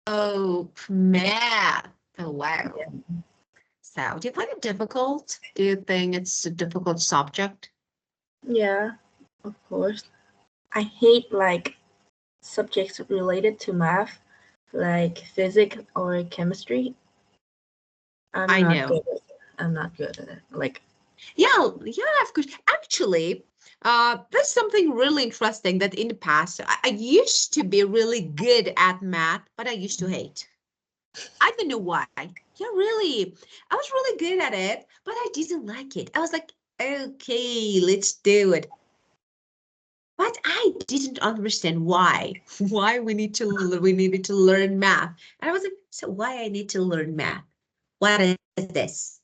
Oh, math. Oh, wow. Yeah. So, do you find it difficult? Do you think it's a difficult subject? Yeah, of course. I hate like subjects related to math, like physics or chemistry. I'm I not good know. at it. I'm not good at it. Like, Yeah, yeah, of course. Actually, there's something really interesting that in the past, I used to be really good at math, but I used to hate. I don't know why. Yeah, really. I was really good at it, but I didn't like it. I was like, okay, let's do it. But I didn't understand why. Why we needed to learn math. And I was like, so why I need to learn math? What is this?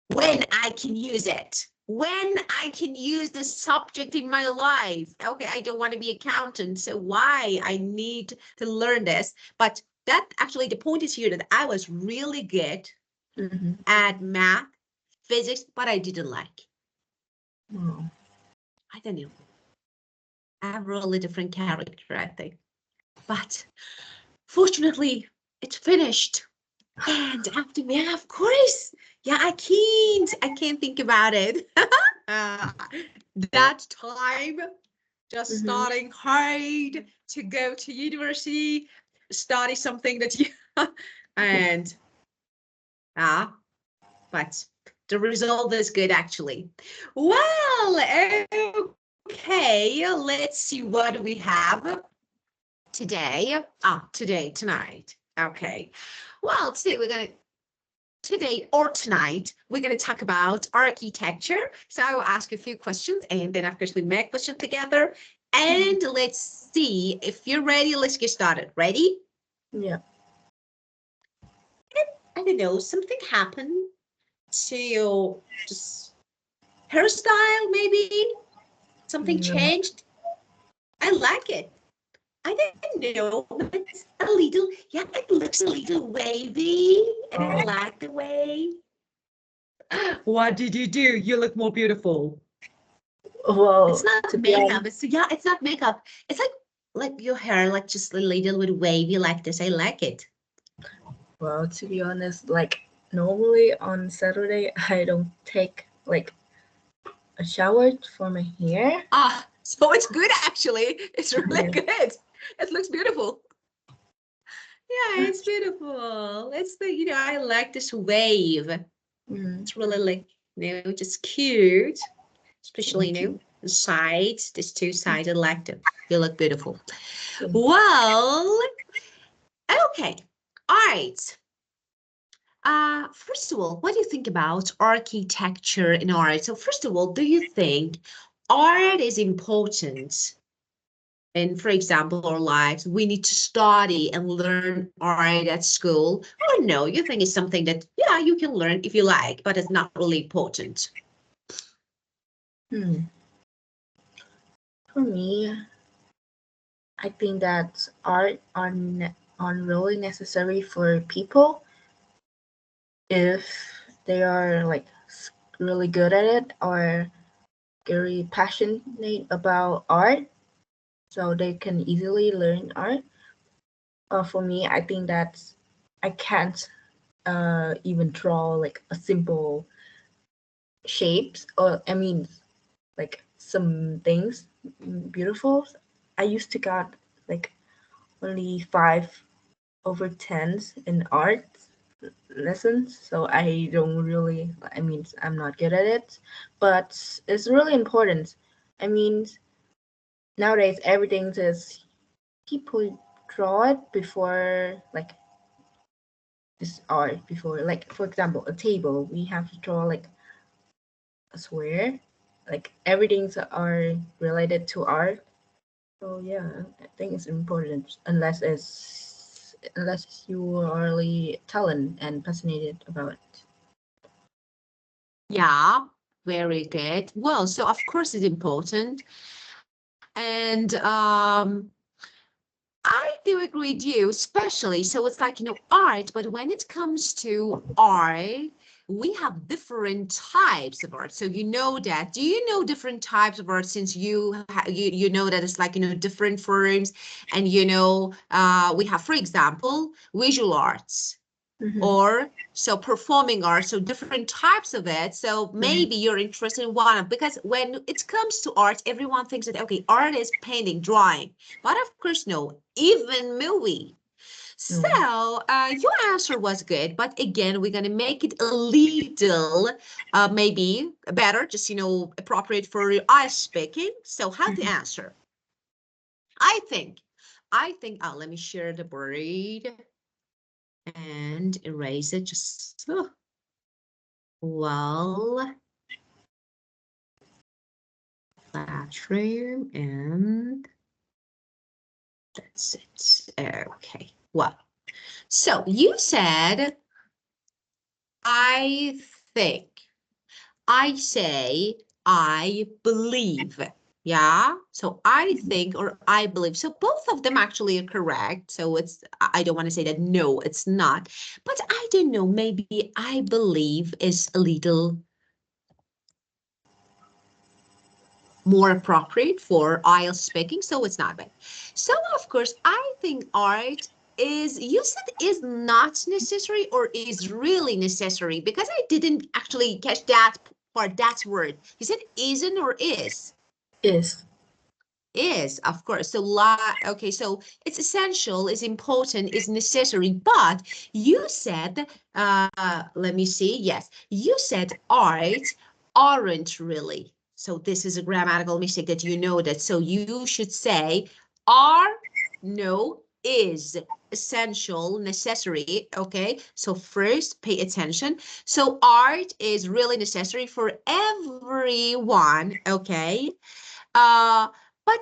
When I can use it, when I can use the subject in my life. Okay, I don't want to be accountant, so why I need to learn this? But that actually the point is here that I was really good mm-hmm. at math, physics, but I didn't like. Oh. I don't know. I have a really different character, I think. But fortunately, it's finished. And after math, of course, yeah, I can't think about it. uh, that time, just Mm-hmm. starting hard to go to university, study something that you, and but the result is good actually. Well, okay, let's see what we have today. Tonight. Okay. Well, today or tonight, we're going to talk about architecture. So I will ask you a few questions and then of course we make questions together. And let's see if you're ready. Let's get started. Ready? Yeah. I don't know, something happened to your just hairstyle, maybe something No. changed. I like it. I didn't know, but it's a little, yeah, it looks a little wavy and I Oh. like the way. What did you do? You look more beautiful. It's Well, not to be makeup. honest, It's not makeup. It's like your hair, like just a little bit wavy like this. I like it. like normally on Saturday I don't take like a shower for my hair. So it's good actually. It's really Yeah. good. It looks beautiful. Yeah, it's beautiful. It's I like this wave. Mm, It's really like, just cute. Especially, thank you. the sides, these two sides. I like them. They look beautiful. Thank Well, okay. All right. First of all, what do you think about architecture and art? So first of all, do you think art is important? And for example, our lives, we need to study and learn art at school. Or no, you think it's something that, yeah, you can learn if you like, but it's not really important. Hmm. For me, I think that art are really necessary for people if they are like really good at it or very passionate about art, so they can easily learn art. For me, I think that I can't even draw like a simple shapes, or I mean like some things beautiful. I used to got like only 5/10 in art lessons, so I don't really, I mean, I'm not good at it, but it's really important. I mean, nowadays everything says people draw it before like this art before, like for example a table we have to draw like a square, like everything's are related to art. So yeah, I think it's important unless you are really talented and passionate about it. Yeah, very good. Well, so of course it's important. And I do agree with you, especially so it's like, art, but when it comes to art, we have different types of art. So you know that. Do you know different types of art, since you know that it's like, different forms, and we have, for example, visual arts, or so performing arts, so different types of it. So maybe you're interested in one, because when it comes to art, everyone thinks that, okay, art is painting, drawing, but of course, no, even movie. So your answer was good, but again, we're going to make it a little, maybe better, just, appropriate for IELTS speaking. So how to answer? I think, let me share the board and erase it just so. Well, classroom, and that's it. Okay, well, so you said, I think, I say, I believe. Yeah, so I think or I believe. So both of them actually are correct. So I don't want to say that no, it's not. But I don't know, maybe I believe is a little more appropriate for IELTS speaking, so it's not bad. So of course, I think art is, you said is not necessary or is really necessary, because I didn't actually catch that part, that word. You said isn't or is? Is. Is, of course. So okay, so it's essential, is important, is necessary, but you said, let me see, yes, you said art aren't really. So this is a grammatical mistake that you know that. So you should say are, no, is, essential, necessary. Okay, so first pay attention. So art is really necessary for everyone. Okay, but I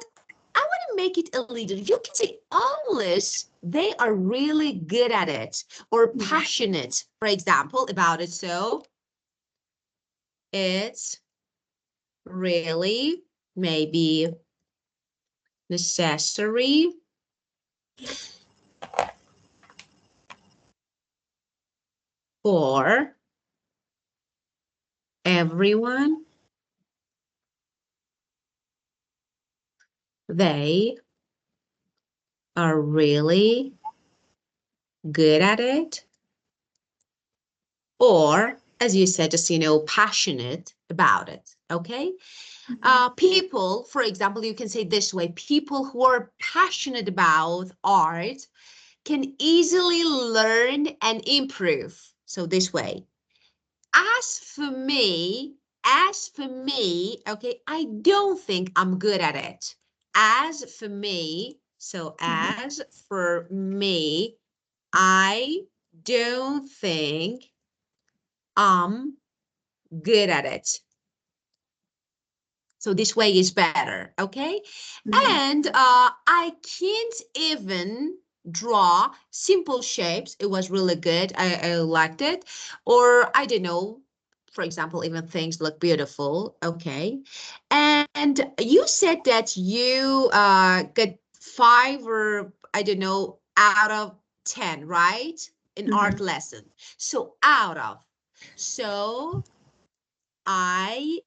want to make it a little, you can say unless they are really good at it or passionate, for example, about it. So it's really maybe necessary for everyone. They are really good at it. Or, as you said, just, passionate about it. Okay. People, for example, you can say this way, people who are passionate about art can easily learn and improve. So this way, as for me, okay, I don't think I'm good at it. As for me, so as for me, I don't think I'm good at it. So this way is better, okay? And I can't even draw simple shapes. It was really good. I liked it. Or I don't know, for example, even things look beautiful, okay? And you said that you got 5 or I don't know, out of 10, right? In art lesson. So out of. So I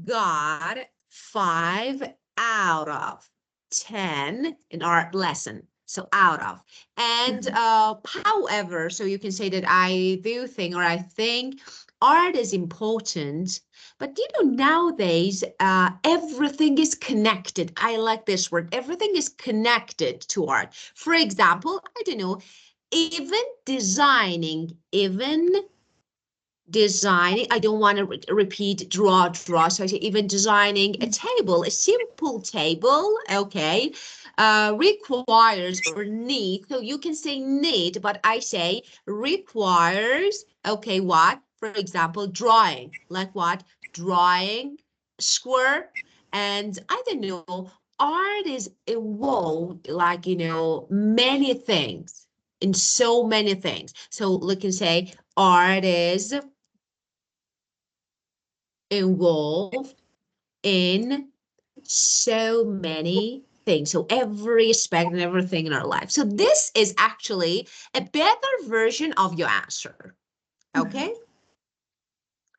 got 5 out of 10 in art lesson. So out of. And however, so you can say that I do think or I think art is important, but nowadays everything is connected. I like this word. Everything is connected to art. For example, I don't know, even designing, I don't want to repeat draw. So I say even designing a table, a simple table, okay, requires or need. So you can say need, but I say requires, okay, what? For example, drawing, like what? Drawing square. And I don't know, art is involved, like, many things, in so many things. So we can say art is involved in so many things. So every aspect and everything in our life. So this is actually a better version of your answer. Okay.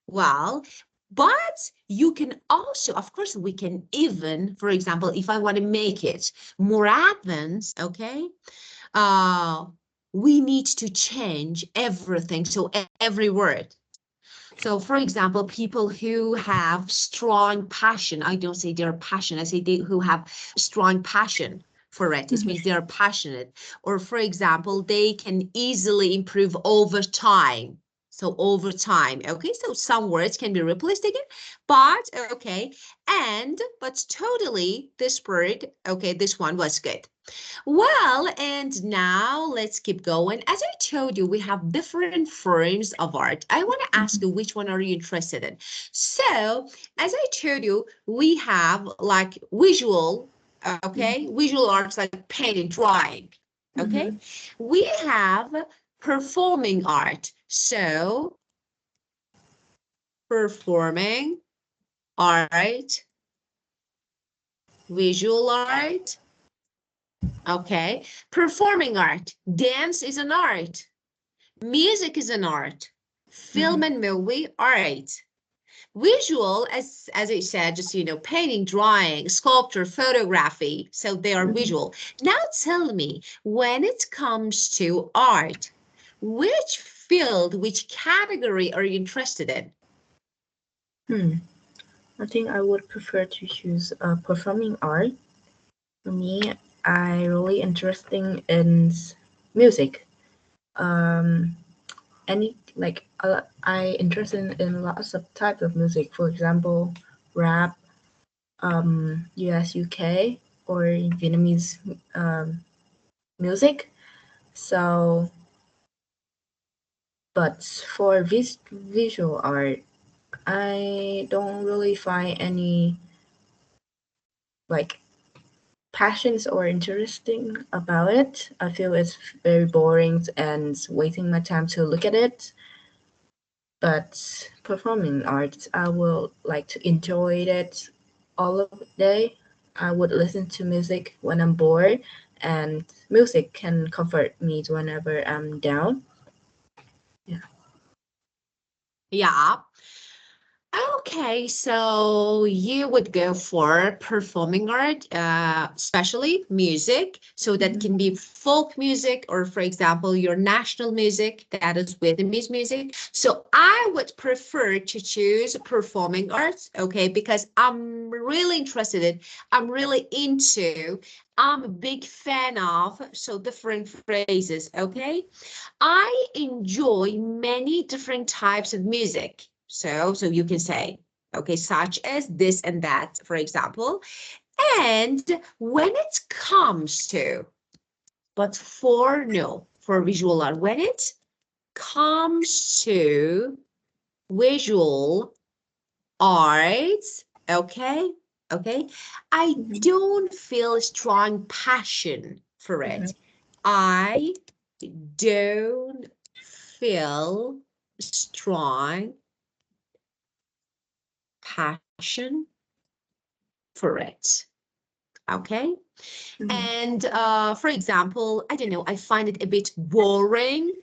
Well, but you can also, of course, we can even, for example, if I want to make it more advanced, okay, uh, we need to change everything. So every word. So, for example, people who have strong passion, I don't say they're passionate, I say they who have strong passion for it. It means they're passionate. Or, for example, they can easily improve over time. So over time, okay, so some words can be replaced again, but okay, but totally this word, okay, this one was good. Well, and now let's keep going. As I told you, we have different forms of art. I want to ask you, which one are you interested in? So, as I told you, we have like visual, okay? Visual arts like painting, drawing, okay? We have performing art. So, performing art, visual art, okay? Performing art, dance is an art. Music is an art. Film and movie, art. Visual, as I said, just, painting, drawing, sculpture, photography. So they are visual. Now tell me, when it comes to art, which field, which category are you interested in? I think I would prefer to choose performing art. For me, I really interesting in music. Any like I interested in lots of types of music. For example, rap, US, UK, or Vietnamese music. So, but for visual art, I don't really find any like passions or interesting about it. I feel it's very boring and wasting my time to look at it. But performing arts, I will like to enjoy it all of the day. I would listen to music when I'm bored, and music can comfort me whenever I'm down. Yeah. Yeah. Okay, so you would go for performing art, especially music. So that can be folk music, or for example, your national music, that is Vietnamese music. So I would prefer to choose performing arts, okay, because I'm really interested in, I'm really into, I'm a big fan of, so different phrases, okay? I enjoy many different types of music. So you can say, okay, such as this and that, for example. And when it comes to, but for no, for visual art, when it comes to visual arts, okay, I don't feel a strong passion for it. I don't feel strong passion for it. Okay. And for example, I don't know, I find it a bit boring.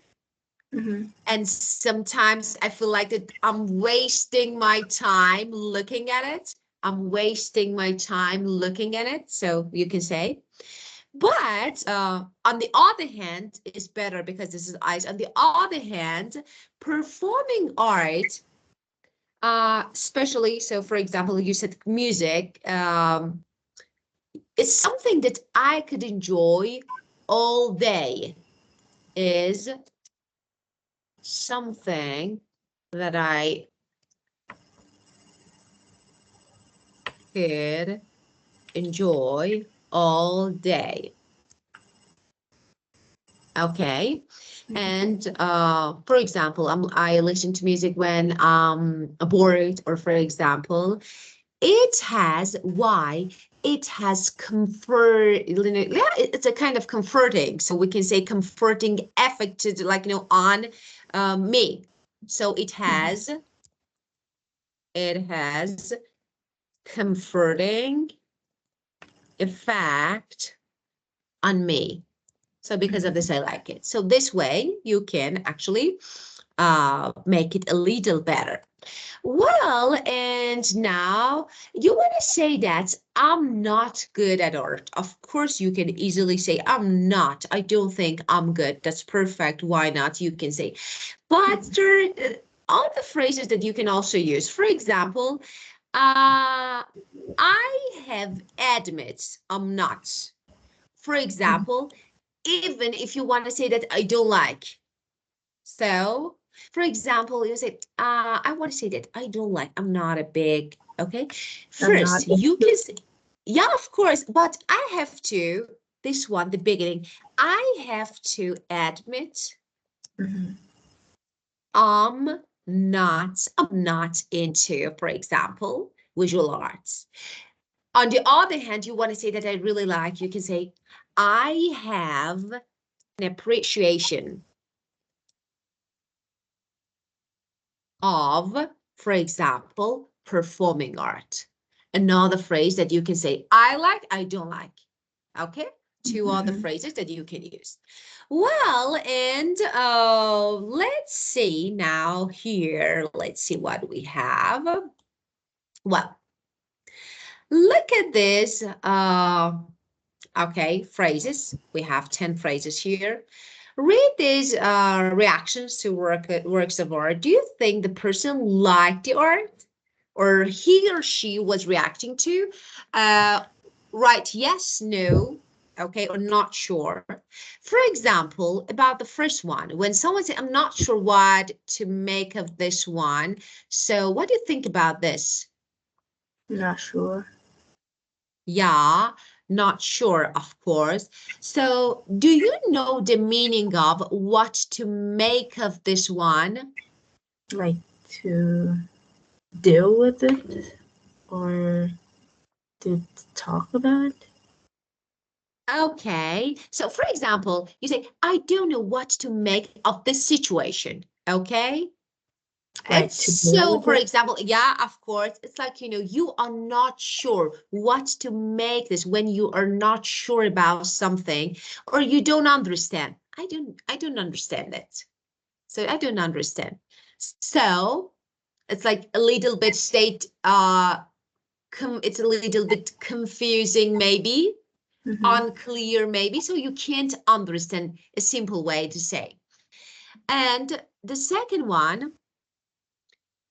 And sometimes I feel like that I'm wasting my time looking at it. I'm wasting my time looking at it. So you can say. But on the other hand, it's better because this is eyes. On the other hand, performing art, especially, so for example, you said music, it's something that I could enjoy all day, is something that I could enjoy all day. Okay. And for example, I listen to music when I'm bored, or for example, it has why it has comfort, yeah, it's a kind of comforting. So we can say comforting effect, like, on me. So it has comforting effect on me. So because of this, I like it. So this way you can actually make it a little better. Well, and now you want to say that I'm not good at art. Of course, you can easily say, I'm not. I don't think I'm good. That's perfect. Why not? You can say. But there are other phrases that you can also use. For example, I have admit I'm not. For example, even if you want to say that I don't like. So, for example, you say, I want to say that I don't like, I'm not a big, okay? I'm not. First, you can say, yeah, of course, but I have to, this one, the beginning, I have to admit Mhm. I'm not into, for example, visual arts. On the other hand, you want to say that I really like, you can say, I have an appreciation of, for example, performing art. Another phrase that you can say, I like, I don't like. Okay? Two other Mhm. phrases that you can use. Well, and let's see now here. Let's see what we have. Well, look at this. Okay, phrases. We have 10 phrases here. Read these reactions to works of art. Do you think the person liked the art or he or she was reacting to? Write yes, no, okay, or not sure. For example, about the first one, when someone says, I'm not sure what to make of this one. So what do you think about this? Not sure. Yeah, not sure, of course. So, do you know the meaning of what to make of this one? Like to deal with it or to talk about it. Okay. So, for example, you say, I don't know what to make of this situation. Okay. Like It's to deal so, with for it. example, yeah, of course, it's like, you are not sure what to make this when you are not sure about something or you don't understand. I don't understand it. So I don't understand. So it's like a little bit it's a little bit confusing, maybe, Mhm. unclear, maybe. So you can't understand a simple way to say. And the second one,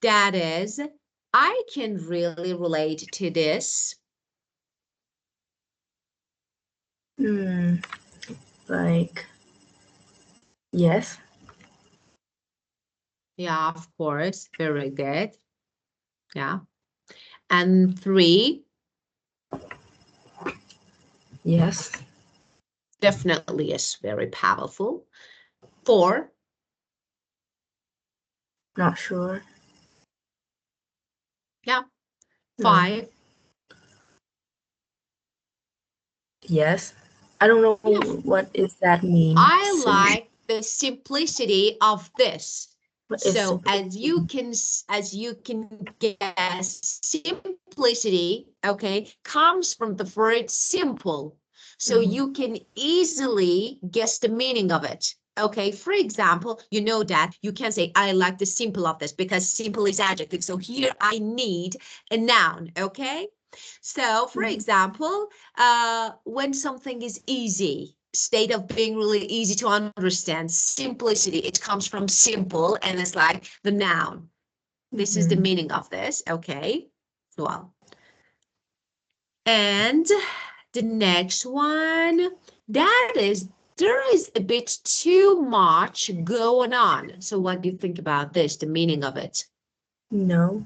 that is, I can really relate to this. Mm, like yes. Yeah, of course. Very good. Yeah. And three, Yes. definitely is very powerful. Four, Not sure. yeah. No. Five, Yes. I don't know yeah. what is that mean. I like the simplicity of this. What is So simplicity? as you can guess, simplicity, okay, comes from the word simple. So Mhm. you can easily guess the meaning of it. Okay, for example, you know that you can say, I like the simple of this because simple is adjective. So here I need a noun, okay? So, for Mhm. example, when something is easy, state of being really easy to understand, simplicity, it comes from simple and it's like the noun. This is the Mhm. meaning of this, okay? Well, and the next one, that is, there is a bit too much going on. So what do you think about this, the meaning of it? No.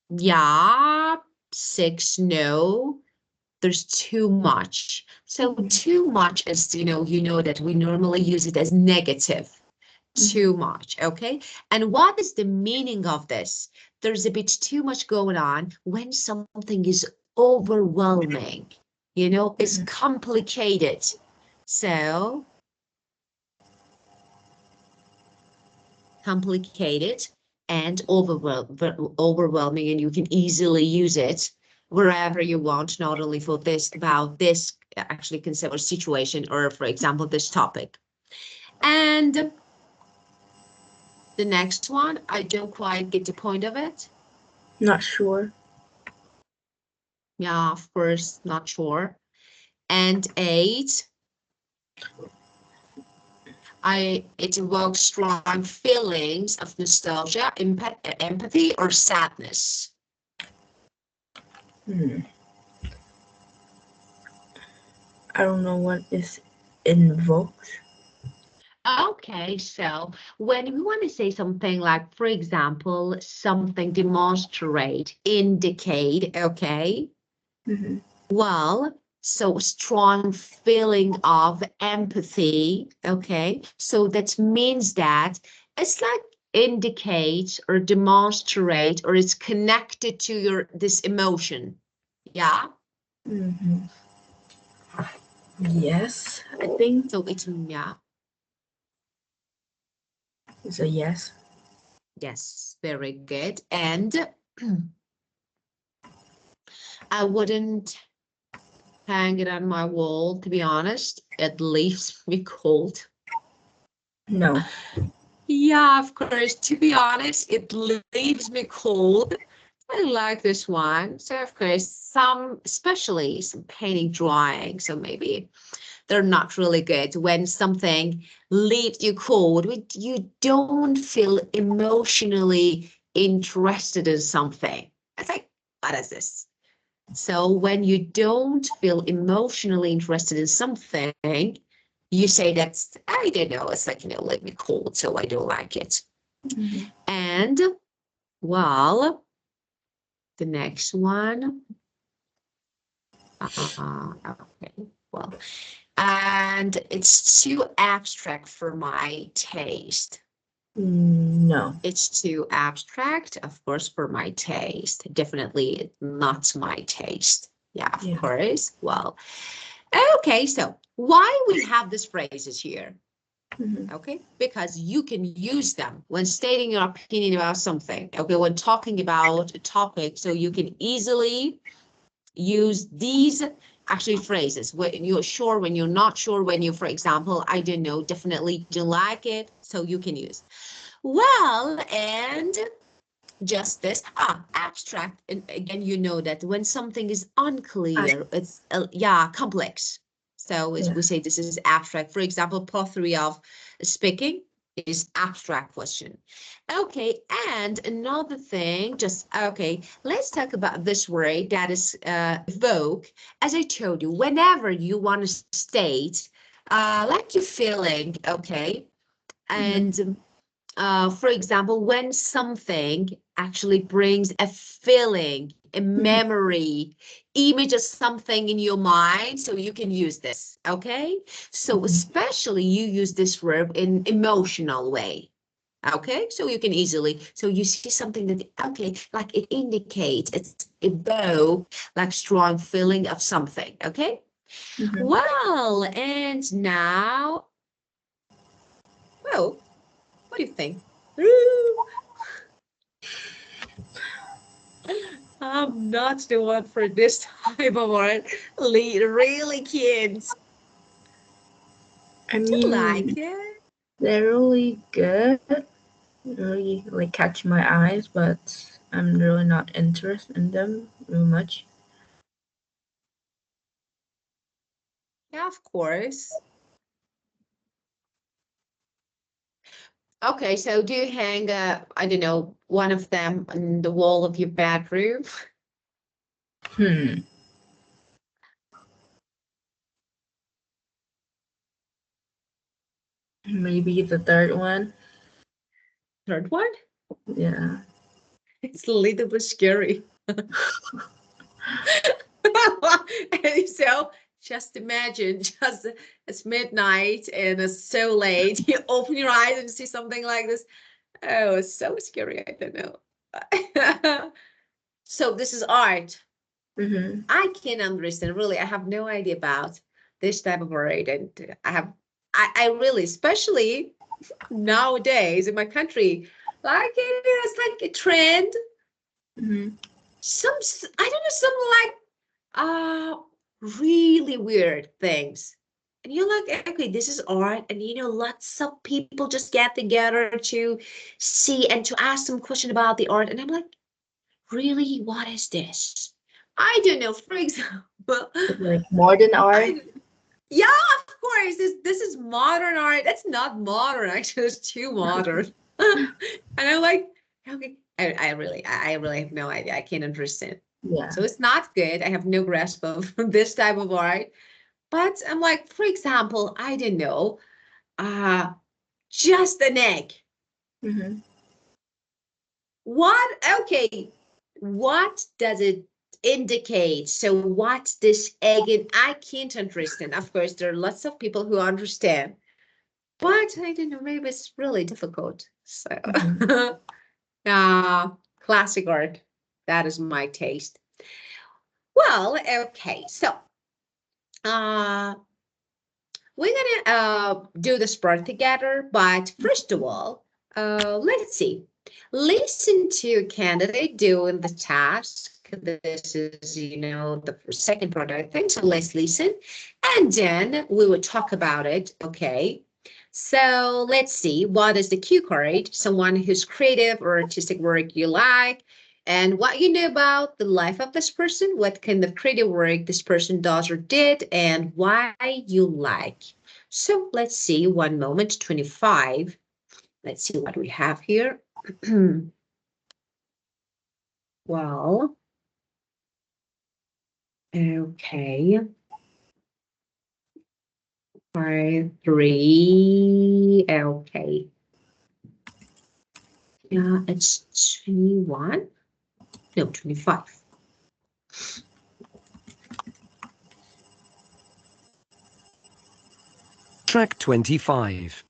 Yeah, six, no. There's too much. So too much is, you know that we normally use it as negative. Too Mhm. much, okay? And what is the meaning of this? There's a bit too much going on when something is overwhelming, it's Mhm. complicated. So complicated and overwhelming, and you can easily use it wherever you want, not only for this, about this actually consider situation, or for example, this topic. And The next one, I don't quite get the point of it. Not sure. Yeah, of course, not sure. And 8, it evokes strong feelings of nostalgia, empathy, or sadness. I don't know what is invoked. Okay, so when we want to say something like, for example, something demonstrate, indicate, okay? Well, so strong feeling of empathy, okay? So that means that it's like indicate or demonstrate, or it's connected to your this emotion. Yeah. Yes, I think So it's yeah. it's a yes. Yes, very good. And I wouldn't hang it on my wall, to be honest. It leaves me cold. No. Yeah, of course. To be honest, it leaves me cold. I like this one. So, of course, especially some painting, drawing. So maybe they're not really good when something leaves you cold. You don't feel emotionally interested in something. It's like, what is this? So when you don't feel emotionally interested in something, you say that's, I don't know, it's like, let me cold, so I don't like it. And well, the next one, okay, well, and it's too abstract for my taste. No. It's too abstract, of course, for my taste. Definitely not my taste. Yeah, of course. Well, okay, so why we have these phrases here? Okay, because you can use them when stating your opinion about something. Okay, when talking about a topic, so you can easily use these actually phrases when you're sure, when you're not sure, when you, for example, I don't know, definitely don't like it, so you can use. Well, and just this abstract, and again, you know that when something is unclear, it's yeah, complex. So as we say, this is abstract. For example, part 3 of speaking is abstract question. Okay, and another thing, just okay, let's talk about this word that is evoke. As I told you, whenever you want to state like you're feeling, okay, and for example, when something actually brings a feeling, a memory, image of something in your mind, so you can use this, okay? So especially you use this verb in emotional way, okay? So you can easily, so you see something that, okay, like it indicates, it's evoke, like strong feeling of something, okay? Well, and now, well, what do you think? I'm not the one for this type of art. Really, kids. I Do you mean, like it? they're really good. Really like catch my eyes, but I'm really not interested in them very much. Yeah, of course. Okay, so do you hang, I don't know, one of them on the wall of your bedroom? Maybe the third one. Third one? Yeah. It's a little bit scary. And so just imagine, just it's midnight and it's so late. You open your eyes and see something like this. Oh, it's so scary. I don't know. So this is art. I can understand, really. I have no idea about this type of art. And I really, especially nowadays in my country, like it's like a trend. Some, I don't know, some like really weird things. And you're like, okay, this is art, and lots of people just get together to see and to ask some question about the art. And I'm like, really, what is this? I don't know. For example, Like modern art. I yeah, of course. This is modern art. That's not modern, actually. It's too modern. And I'm like, okay, I really have no idea. I can't understand. Yeah. So it's not good. I have no grasp of this type of art. But I'm like, for example, I don't know, uh, just an egg. Mm-hmm. What? Okay, what does it indicate? So what's this egg? And I can't understand. Of course, there are lots of people who understand, but I don't know. Maybe it's really difficult. So, Mm-hmm. classic art. That is my taste. Well, okay. So, uh, we're gonna do the sport together, but first of all, let's see. Listen to a candidate doing the task. This is, the second part, I think. So let's listen, and then we will talk about it. Okay. So let's see. What is the cue card? Someone who's creative or artistic work you like, and what you know about the life of this person, what kind of creative work this person does or did, and why you like. So let's see, 1 moment, 25. Let's see what we have here. Well, okay. 5, 3, okay. Yeah, it's 21. No, 25. Track 25.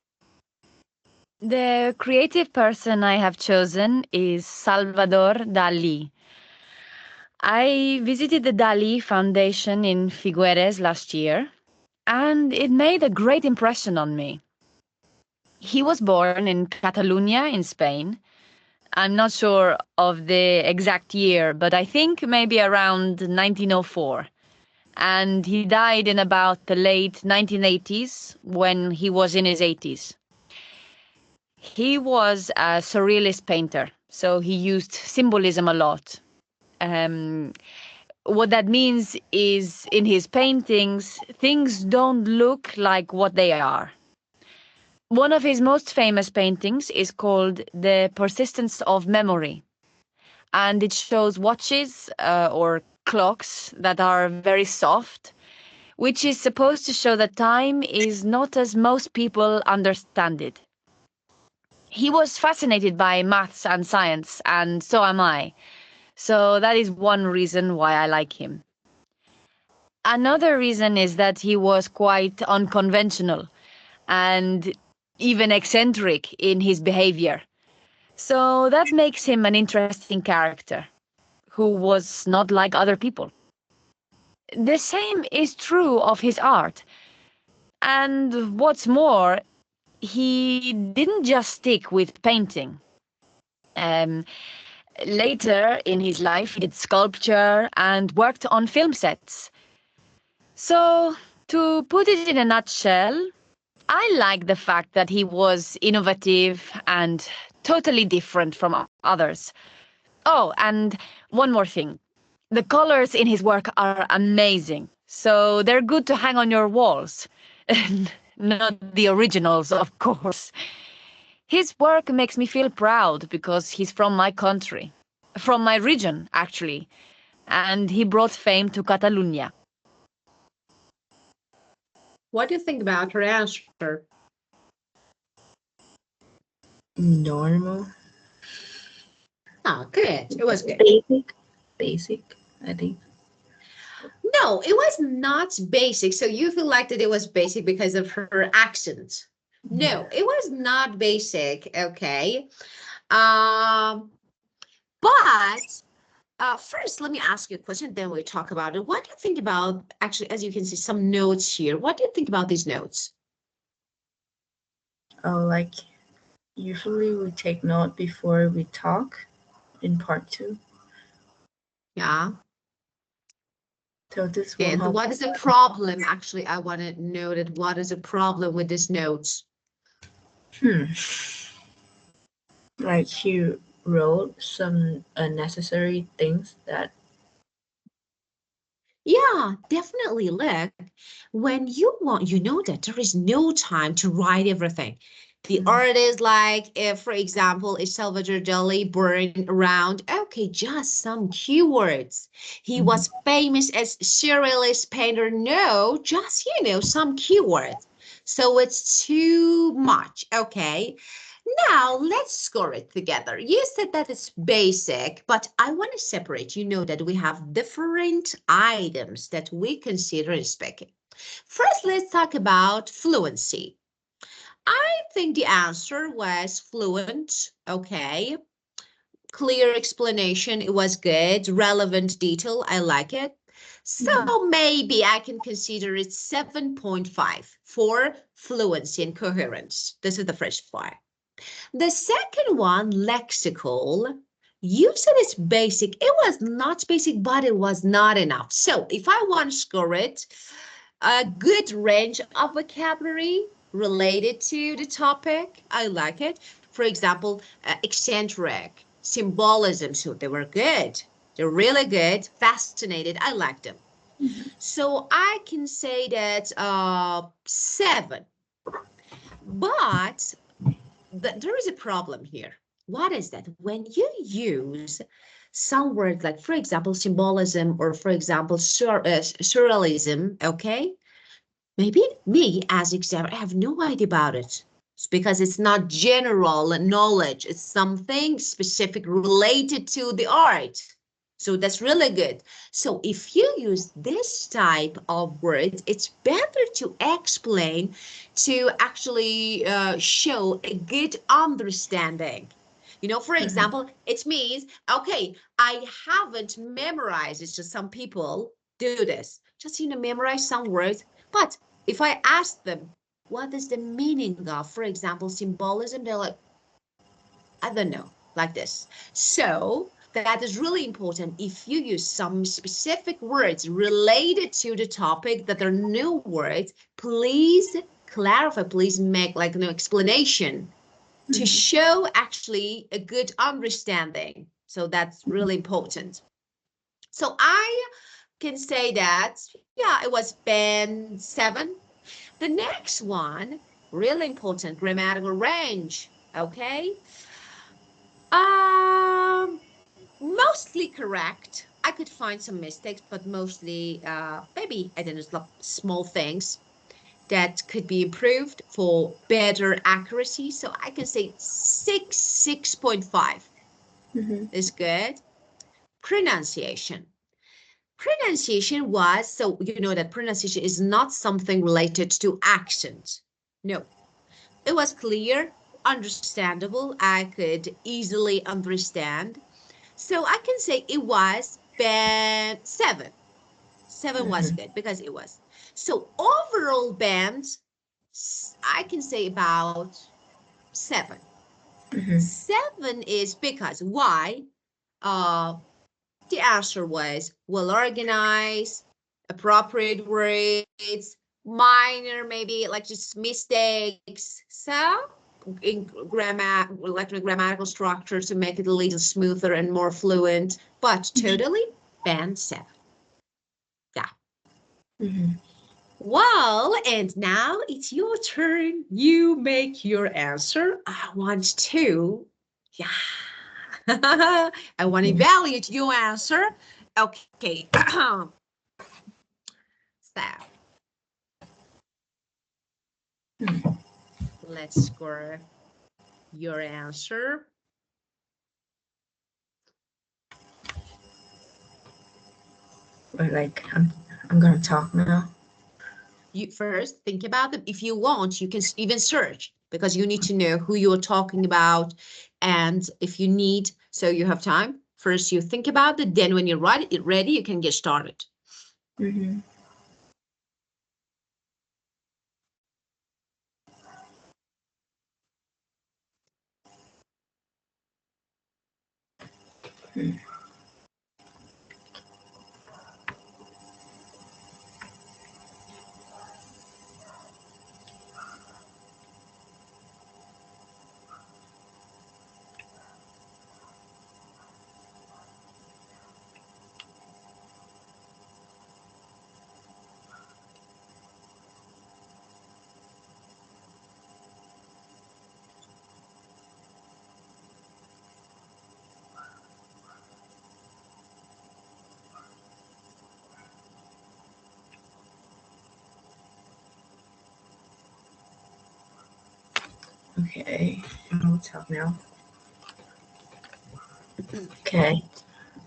The creative person I have chosen is Salvador Dali. I visited the Dali Foundation in Figueres last year, and it made a great impression on me. He was born in Catalonia in Spain. I'm not sure of the exact year, but I think maybe around 1904. And he died in about the late 1980s when he was in his 80s. He was a surrealist painter, so he used symbolism a lot. Um, what that means is in his paintings, things don't look like what they are. One of his most famous paintings is called The Persistence of Memory, and it shows watches or clocks that are very soft, which is supposed to show that time is not as most people understand it. He was fascinated by maths and science, and so am I. So that is one reason why I like him. Another reason is that he was quite unconventional and even eccentric in his behavior. So that makes him an interesting character who was not like other people. The same is true of his art. And what's more, he didn't just stick with painting. Um, Later in his life, he did sculpture and worked on film sets. So, to put it in a nutshell, I like the fact that he was innovative and totally different from others. Oh, and one more thing. The colors in his work are amazing, so they're good to hang on your walls. Not the originals, of course. His work makes me feel proud because he's from my country. From my region, actually. And he brought fame to Catalonia. What do you think about her answer? Normal. Oh, good. It was good. Basic, I think. No, it was not basic. So you feel like that it was basic because of her accent. No, it was not basic. Okay. Um, but first, let me ask you a question, then we talk about it. What do you think about, actually, as you can see, some notes here. What do you think about these notes? Oh, like usually we take note before we talk in part 2. Yeah. So this will And help. what is the problem? Actually, I want to know that what is the problem with this note? Like she wrote some unnecessary things that. Yeah, definitely. Look, when you want, you know that there is no time to write everything. The artist, like, if, for example, is Salvador Dali born around, okay, just some keywords. He was famous as surrealist painter. No, just, some keywords. So it's too much. Okay. Now let's score it together. You said that it's basic, but I want to separate. You know that we have different items that we consider in speaking. First, let's talk about fluency. I think the answer was fluent. Okay. Clear explanation. It was good. Relevant detail. I like it. So maybe I can consider it 7.5 for fluency and coherence. This is the first part. The second one, lexical, you said it's basic. It was not basic, but it was not enough. So if I want to score it, a good range of vocabulary related to the topic, I like it. For example, eccentric, symbolism, so they were good. They're really good, fascinated. I like them. So I can say that 7. But there is a problem here. What is that? When you use some words like, for example, symbolism or, for example, surrealism, okay? Maybe me as example, I have no idea about it. It's because it's not general knowledge. It's something specific related to the art. So that's really good. So if you use this type of words, it's better to explain to actually show a good understanding. For example, it means, okay, I haven't memorized. It's just some people do this. Just, memorize some words. But if I ask them, what is the meaning of, for example, symbolism, they're like, I don't know, like this. So that is really important. If you use some specific words related to the topic that are new words, please clarify, please make like an explanation to show actually a good understanding. So that's really important. So I can say that, yeah, it was band 7. The next one, really important, grammatical range, okay? Mostly correct. I could find some mistakes, but mostly, maybe, I don't know, small things that could be improved for better accuracy. So I can say 6.5 is good. Pronunciation. Pronunciation was, so you know that pronunciation is not something related to accent. No, it was clear, understandable. I could easily understand. So I can say it was band 7. 7 was good because it was. So overall band, I can say about 7. 7 is because why? The answer was well organized, appropriate words, minor maybe like just mistakes. So in grammatical structure to make it a little smoother and more fluent, but totally band 7. Yeah. Well, and now it's your turn. You make your answer. I want to, yeah. I want to evaluate your answer. Okay. So let's score your answer. Like I'm gonna talk now. You first think about them. If you want, you can even search because you need to know who you're talking about. And if you need, so you have time. First, you think about it. Then when you're ready, you can get started. Okay, I'll talk now. Okay,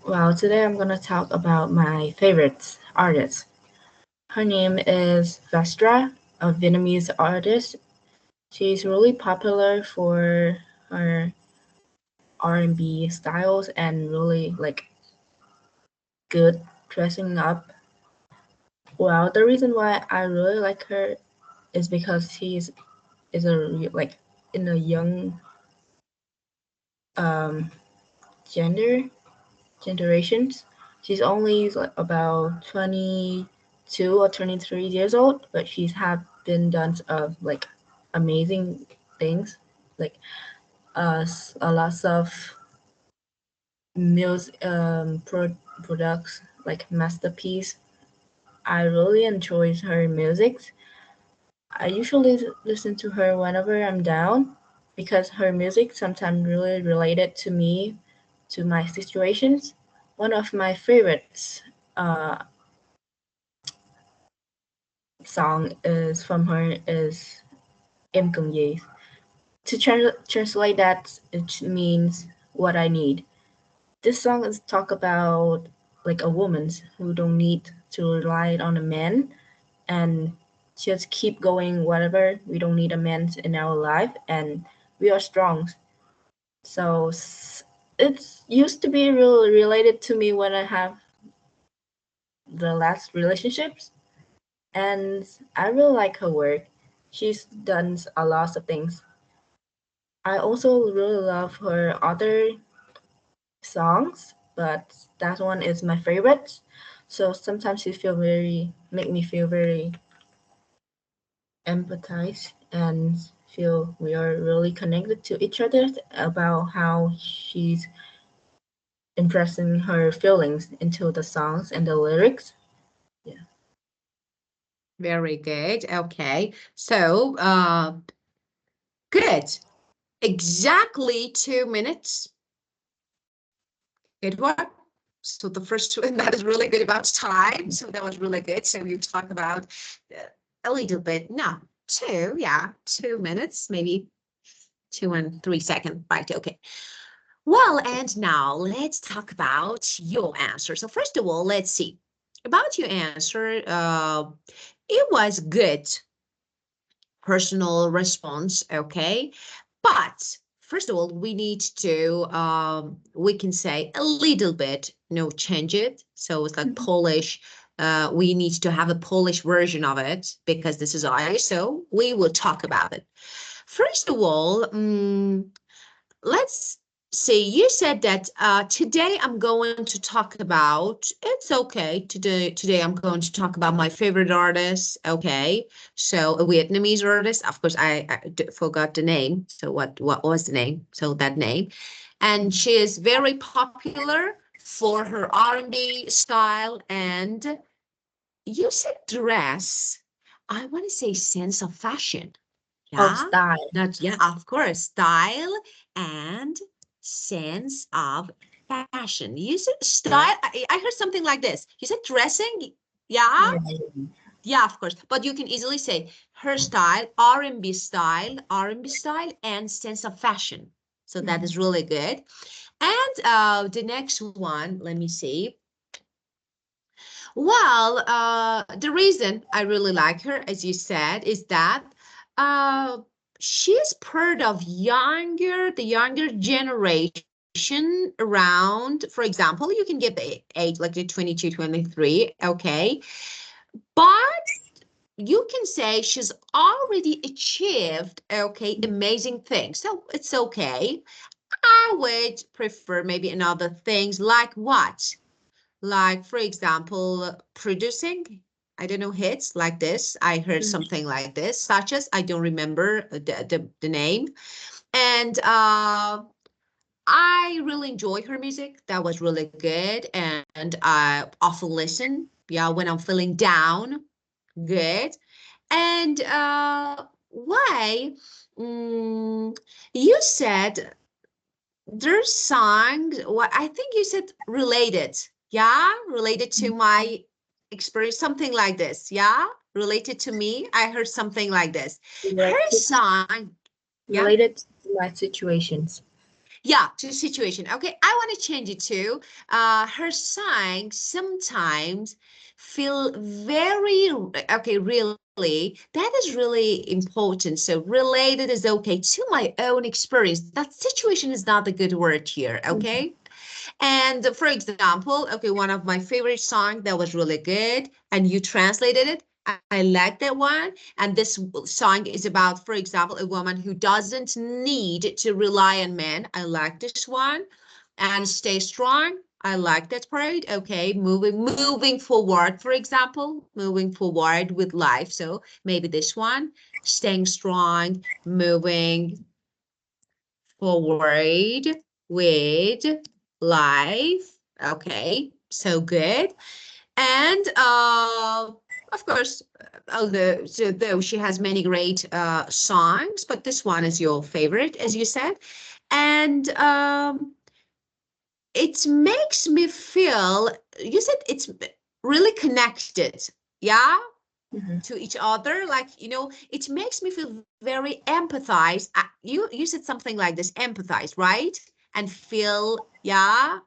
well, today I'm gonna talk about my favorite artist. Her name is Vestra, a Vietnamese artist. She's really popular for her R&B styles and really like good dressing up. Well, the reason why I really like her is because she's is a like in a young um gender generations. She's only like about 22 or 23 years old, but she's have been done of like amazing things, like a lot of music products like masterpiece. I really enjoy her music. I usually listen to her whenever I'm down because her music sometimes really related to me, to my situations. One of my favorites song is from her is Em Cần Gì. To translate that, it means what I need. This song is talk about like a woman who don't need to rely on a man and just keep going whatever. We don't need a man in our life and we are strong. So it used to be really related to me when I have the last relationships, and I really like her work. She's done a lot of things. I also really love her other songs, but that one is my favorite. So sometimes she make me feel very empathized and feel we are really connected to each other about how she's impressing her feelings into the songs and the lyrics. Yeah. Very good. Okay. So, good. Exactly 2 minutes. Good one. So the first one, that is really good about time. So that was really good. So you talk about a little bit. No, two. Yeah, 2 minutes, maybe 2 and 3 seconds. Right. Okay. Well, and now let's talk about your answer. So first of all, let's see about your answer. It was good personal response, okay? But first of all, we need to, we can say a little bit, change it. So it's like Polish. We need to have a Polish version of it because this is I. So we will talk about it. First of all, let's see, you said that today I'm going to talk about, it's okay, today I'm going to talk about my favorite artist, okay? So a Vietnamese artist, of course, I forgot the name. So what was the name? So that name. And she is very popular for her R&B style. And you said dress. I want to say sense of fashion. Oh, Yeah, style. not yeah, of course, style and sense of fashion. You said style. I heard something like this. You said dressing. Yeah, Yeah. yeah, of course. But you can easily say her style, R&B style, and sense of fashion. So that is really good. And the next one, let me see. Well, the reason I really like her, as you said, is that uh, she's part of the younger generation around. For example, you can give the age like the 22, 23, okay? But you can say she's already achieved, okay, amazing things. So it's okay. I would prefer maybe another things like what? Like, for example, producing, I don't know, hits like this. I heard something like this, such as, I don't remember the name. And I really enjoy her music. That was really good. And I often listen, yeah, when I'm feeling down. Good. And why? You said there's songs, what I think you said related. Yeah, related to my experience, something like this. Yeah, related to me. I heard something like this. Her Like, song, Yeah. Related to my situations. Yeah, to situation. Okay, I want to change it to her songs sometimes feel very, okay, really, that is really important. So related is okay to my own experience. That situation is not a good word here, okay? And for example, okay, one of my favorite songs that was really good, and you translated it. I like that one. And this song is about, for example, a woman who doesn't need to rely on men. I like this one. And stay strong. I like that part. Okay, moving forward, for example, moving forward with life. So maybe this one, staying strong, moving forward with life. Okay, so good. And of course, though she has many great songs, but this one is your favorite, as you said. And it makes me feel, you said it's really connected. Yeah, to each other, like, it makes me feel very empathized. You said something like this, empathize, right? And feel, yeah,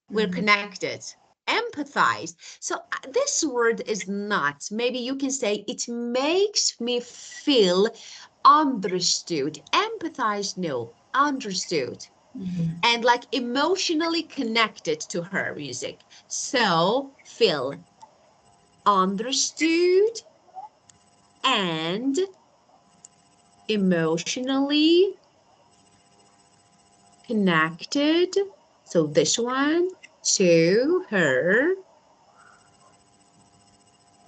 we're connected, empathize. So this word is not, maybe you can say it makes me feel understood. Empathize, no, understood. And like emotionally connected to her music. So feel understood and emotionally connected. So this one to her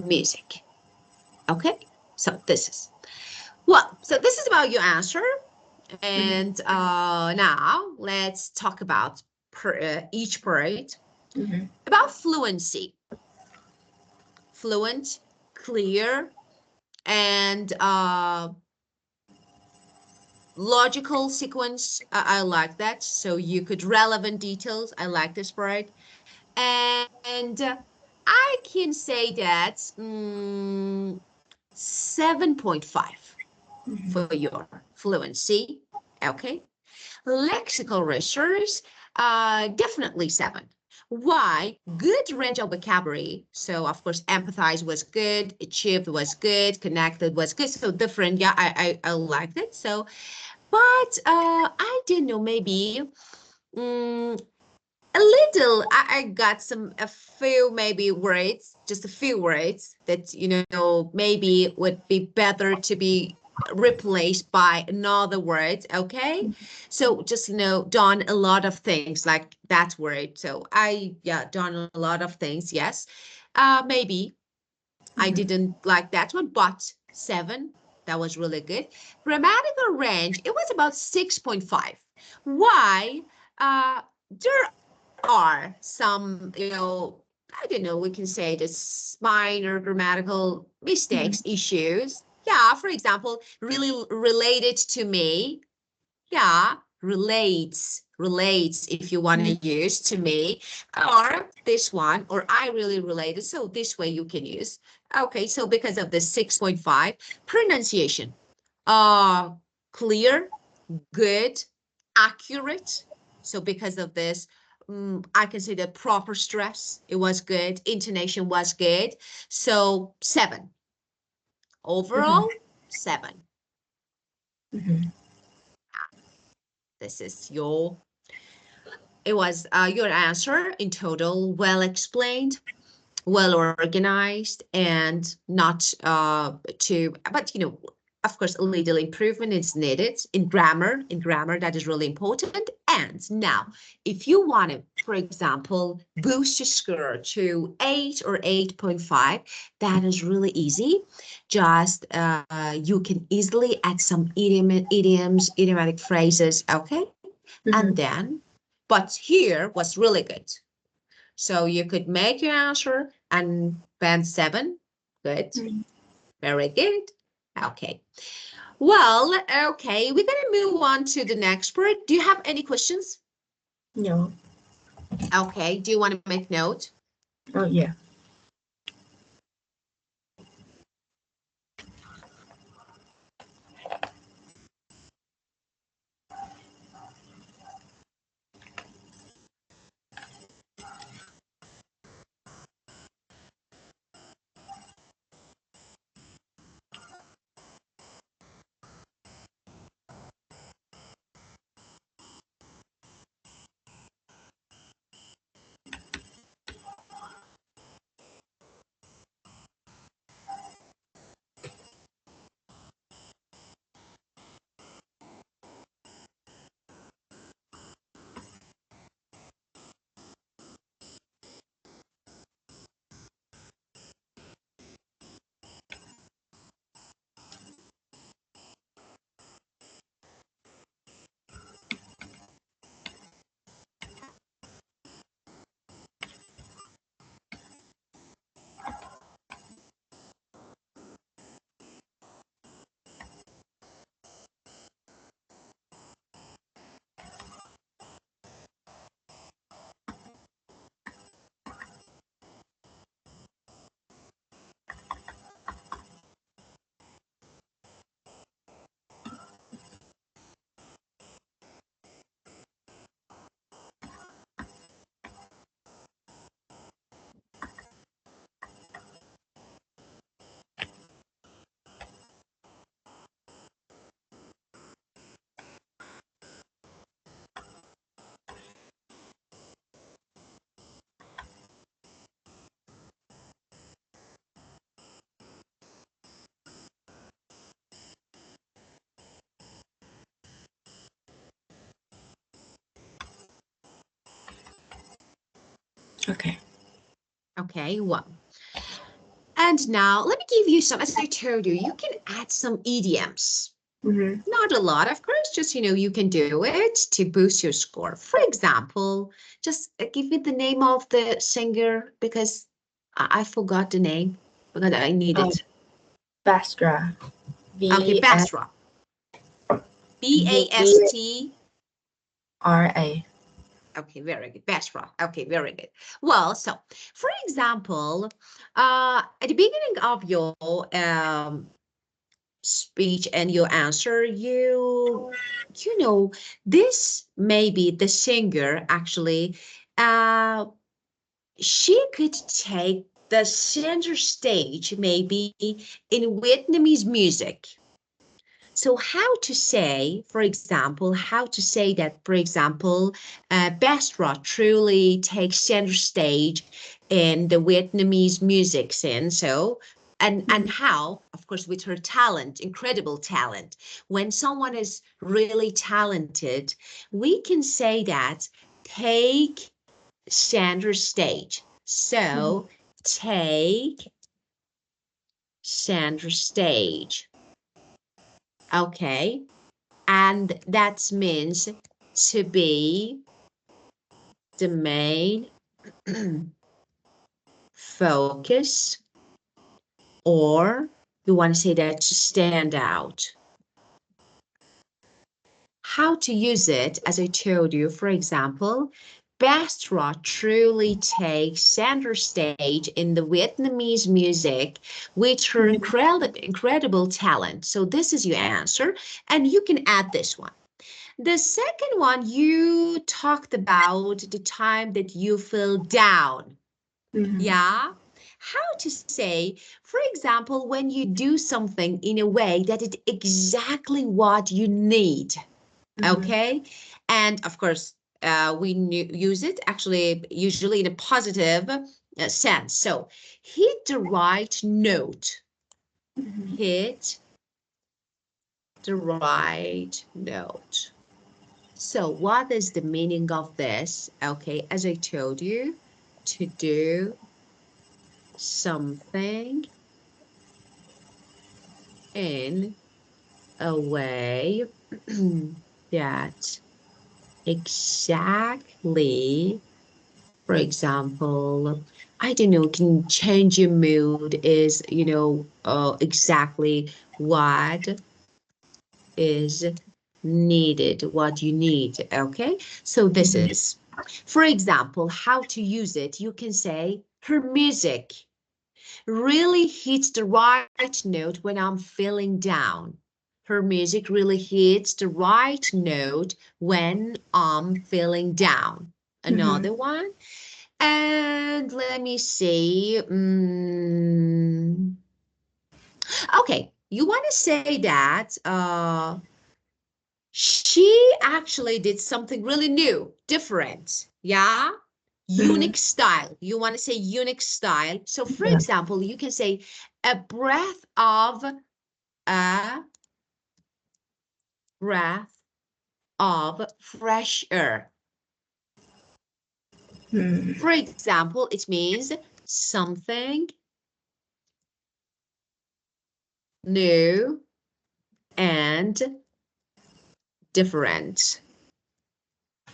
music. Okay, so this is, well, so this is about your answer. And now let's talk about each part. About fluency. Fluent, clear, and logical sequence. I like that. So you could relevant details. I like this part. And I can say that 7.5 for your fluency. Okay. Lexical resource, definitely 7. Why? Good range of vocabulary. So of course, empathize was good, achieved was good, connected was good. So different. Yeah, I liked it. So, but I didn't know, maybe a little. I got a few maybe words, just a few words that maybe would be better to be replaced by another word. Okay, so just done a lot of things like that word. So done a lot of things. Yes, maybe I didn't like that one, but 7, that was really good. Grammatical range, it was about 6.5. Why? There are some, I don't know, we can say this minor grammatical mistakes, issues. Yeah, for example, really related to me. Yeah, relates if you want to use to me, or this one, or I really related. So this way you can use. Okay, so because of the 6.5, pronunciation, uh, clear, good, accurate. So because of this, I can say that proper stress, it was good. Intonation was good. So 7. Overall, 7. This is it was your answer in total, well explained, well organized, and not but of course, a little improvement is needed in grammar. That is really important. And now, if you want to, for example, boost your score to 8 or 8.5, that is really easy. Just you can easily add some idioms, idiomatic phrases, okay? And then, but here was really good. So you could make your answer and band 7. Good. Very good. Okay. Well, okay, we're going to move on to the next part. Do you have any questions? No. Okay. Do you want to make note? Oh, yeah. Okay. Okay, well. And now let me give you some, as I told you, you can add some idioms. Mm-hmm. Not a lot, of course, just, you can do it to boost your score. For example, just give me the name of the singer because I forgot the name because I need it. Bastra. Okay, Bastra. B-A-S-T. V-R-A. Okay, very good. Basra. Okay, very good. Well, so for example, at the beginning of your speech and your answer, you know, this maybe the singer actually, she could take the center stage maybe in Vietnamese music. So how to say, for example, how to say that, for example, Basra truly takes center stage in the Vietnamese music scene. So, and how, of course, with her talent, incredible talent. When someone is really talented, we can say that take center stage. So take center stage. Okay. And that means to be the main focus, or you want to say that to stand out. How to use it, as I told you, for example, Bastra truly takes center stage in the Vietnamese music with her incredible talent. So this is your answer, and you can add this one. The second one, you talked about the time that you feel down. Mm-hmm. Yeah. How to say, for example, when you do something in a way that it's exactly what you need. Okay. And of course, we use it actually usually in a positive sense. So hit the right note. Mm-hmm. Hit the right note. So what is the meaning of this? Okay, as I told you, to do something in a way that exactly, for example, I don't know, can change your mood is, exactly what is needed, what you need, okay? So this is, for example, how to use it. You can say, her music really hits the right note when I'm feeling down. Her music really hits the right note when I'm feeling down. Another one. And let me see. Okay, you want to say that she actually did something really new, different. Yeah. Mm-hmm. Unique style. You want to say unique style. So for Yeah. example, you can say a breath of a breath of fresh air. Mm-hmm. For example, it means something new and different.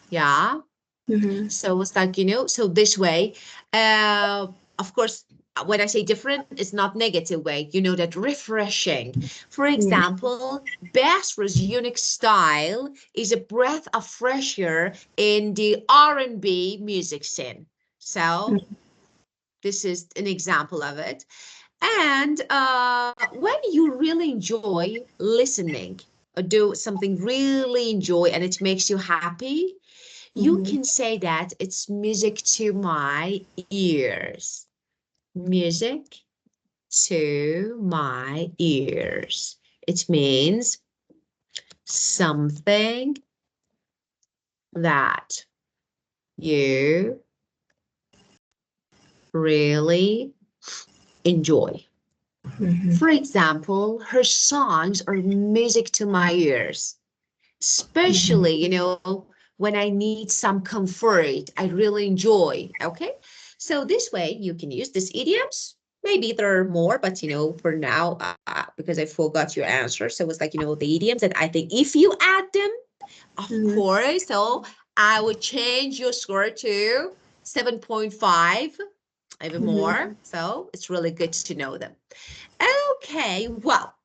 Yeah. Mm-hmm. So it's like, so this way, of course, when I say different, it's not negative way, that refreshing. For Yeah. example, Basra's unique style is a breath of fresh air in the R&B music scene. So this is an example of it. And when you really enjoy listening or do something really enjoy and it makes you happy, you Mm-hmm. can say that it's music to my ears. Music to my ears. It means something that you really enjoy. Mm-hmm. For example, her songs are music to my ears, Mm-hmm. especially, when I need some comfort, I really enjoy. Okay. So this way you can use these idioms. Maybe there are more, but for now, because I forgot your answer. So it's like, the idioms that I think if you add them, of course, so I would change your score to 7.5, even more. So it's really good to know them. Okay, well,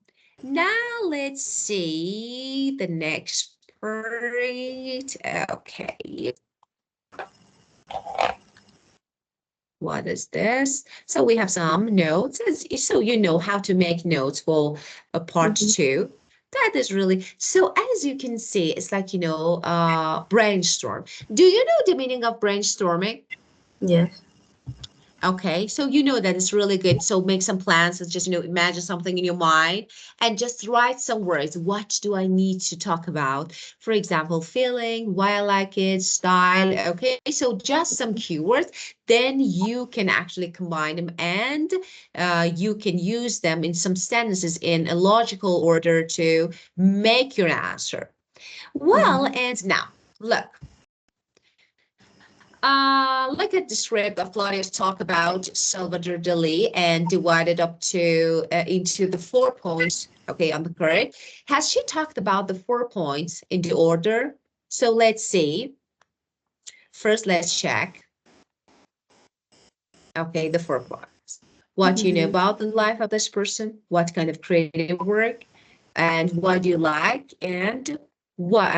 now let's see the next part. Okay. What is this? So we have some notes. So you know how to make notes for a part 2. That is really, so as you can see, it's like, brainstorm. Do you know the meaning of brainstorming? Yes. Okay, so you know that it's really good. So make some plans and just, imagine something in your mind and just write some words. What do I need to talk about? For example, feeling, why I like it, style. Okay, so just some keywords. Then you can actually combine them and you can use them in some sentences in a logical order to make your answer. Well, and now, look. Look at the script of Claudia's talk about Salvador Dali and divided up to into the 4 points. Okay, on the card. Has she talked about the 4 points in the order? So let's see. First, let's check. Okay, the 4 points. What you know about the life of this person, what kind of creative work, and what you like, and what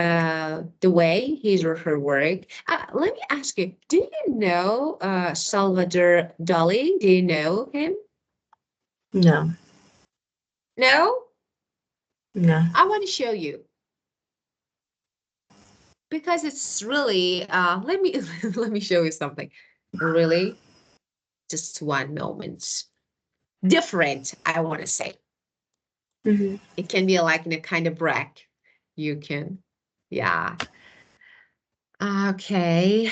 the way his or her work. Let me ask you, do you know Salvador Dali? Do you know him? No. No? No. I want to show you because it's really let me let me show you something. Really, just one moment. Different, I want to say. It can be like in a kind of break. You can, yeah. Okay.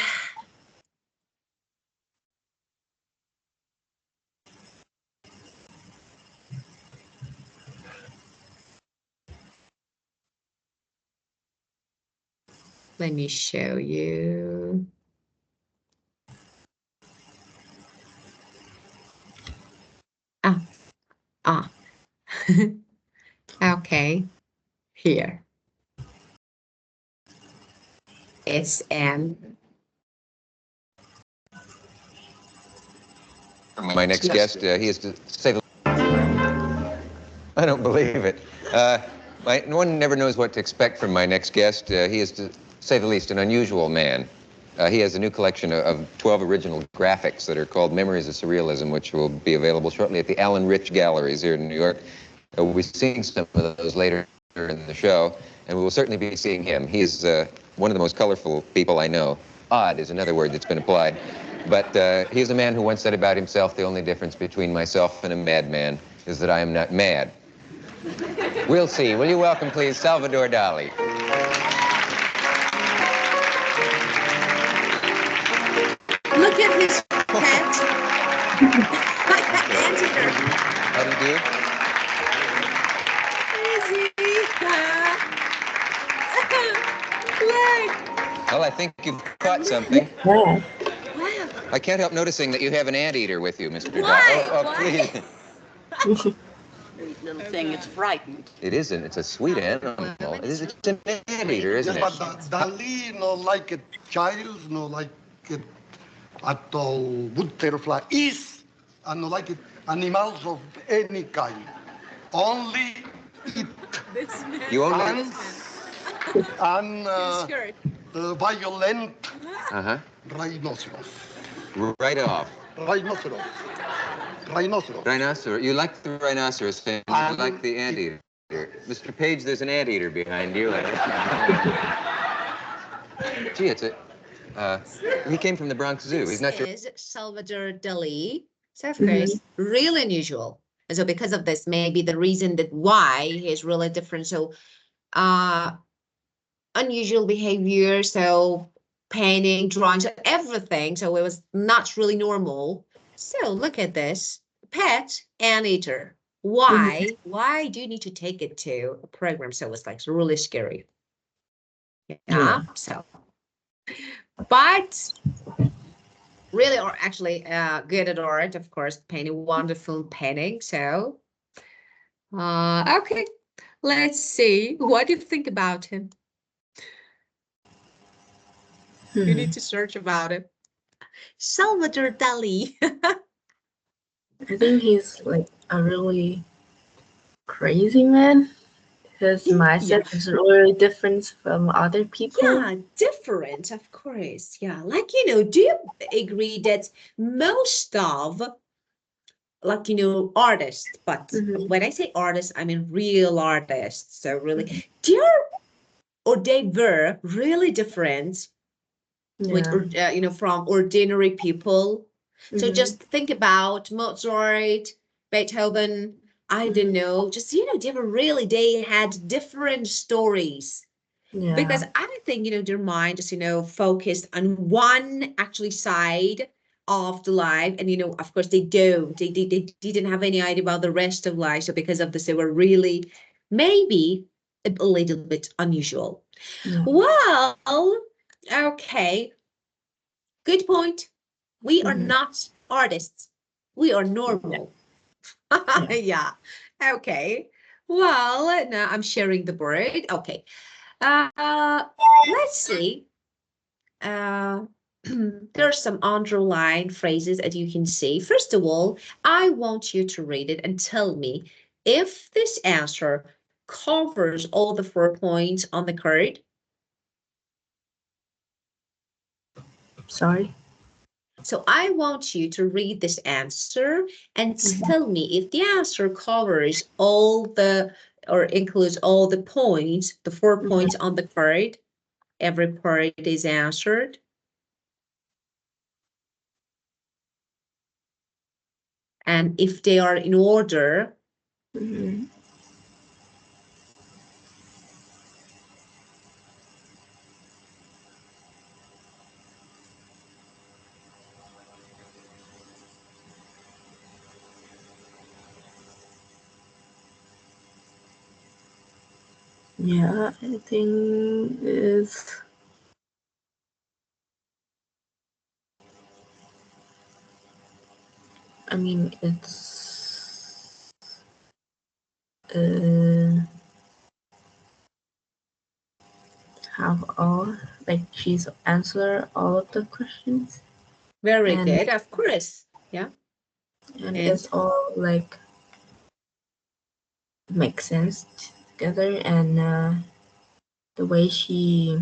Let me show you. Okay, here. It's my next guest. He is to say the I don't believe it. No one never knows what to expect from my next guest. He is, to say the least, an unusual man. He has a new collection of 12 original graphics that are called Memories of Surrealism, which will be available shortly at the Alan Rich Galleries here in New York. We'll be seeing some of those later in the show, and we will certainly be seeing him. He is one of the most colorful people I know. Odd is another word that's been applied. But he is a man who once said about himself, the only difference between myself and a madman is that I am not mad. We'll see. Will you welcome, please, Salvador Dali? look at his pet. Like an anteater. How do you do? Look. Well, I think you've caught something. Wow. Wow. I can't help noticing that you have an anteater with you, Mr. Dali. Why? Oh, Why? please. Sweet little thing, it's frightened. It isn't. It's a sweet animal. It's an anteater, isn't Yes, it? but Dali no like it child, no like it at all butterfly is, and no like it animals of any kind. Only it You only... ants and Skirt. violent Uh-huh. rhinoceros. Right off. Rhinoceros. Rhinoceros. Rhinoceros. You like the rhinoceros, and you like the anteater. Mr. Page, there's an anteater behind you. Gee, it's a... he came from the Bronx Zoo. He's not sure. This is Salvador Dali. So of course, really unusual. And so because of this, maybe the reason that why he's really different. So unusual behavior, so painting, drawing, so everything. So it was not really normal. So look at this. Pet anteater. Why? Why do you need to take it to a program? So it's like really scary. Yeah. So, but really are actually good at art, of course, painting wonderful painting. So, okay, let's see. What do you think about him? You need to search about it. Salvador Dali. I think he's like a really crazy man. His mindset is really different from other people. Yeah, different, of course. Yeah, like, you know, do you agree that most of, like, you know, artists, but when I say artists, I mean real artists. So really, they're or they were really different with, you know, from ordinary people. So just think about Mozart, Beethoven, I don't know, just, you know, they had different stories. Yeah. Because I don't think, you know, their mind is, you know, focused on one actually side of the life. And, you know, of course they don't. They didn't have any idea about the rest of life. So because of this, they were really maybe a little bit unusual. Yeah. Well, okay. Good point. We are not artists. We are normal. Yeah. Okay. Well, now I'm sharing the board. Okay. Let's see. There are some underlined phrases that you can see. First of all, I want you to read it and tell me if this answer covers all the 4 points on the card. Sorry. So I want you to read this answer and tell me if the answer covers all the, or includes all the points, the 4 points on the card. Every part is answered. And if they are in order. Yeah, I think is. I mean, it's have all, like, she's answered all of the questions. Very good, of course. Yeah. And it's all like makes sense together, and the way she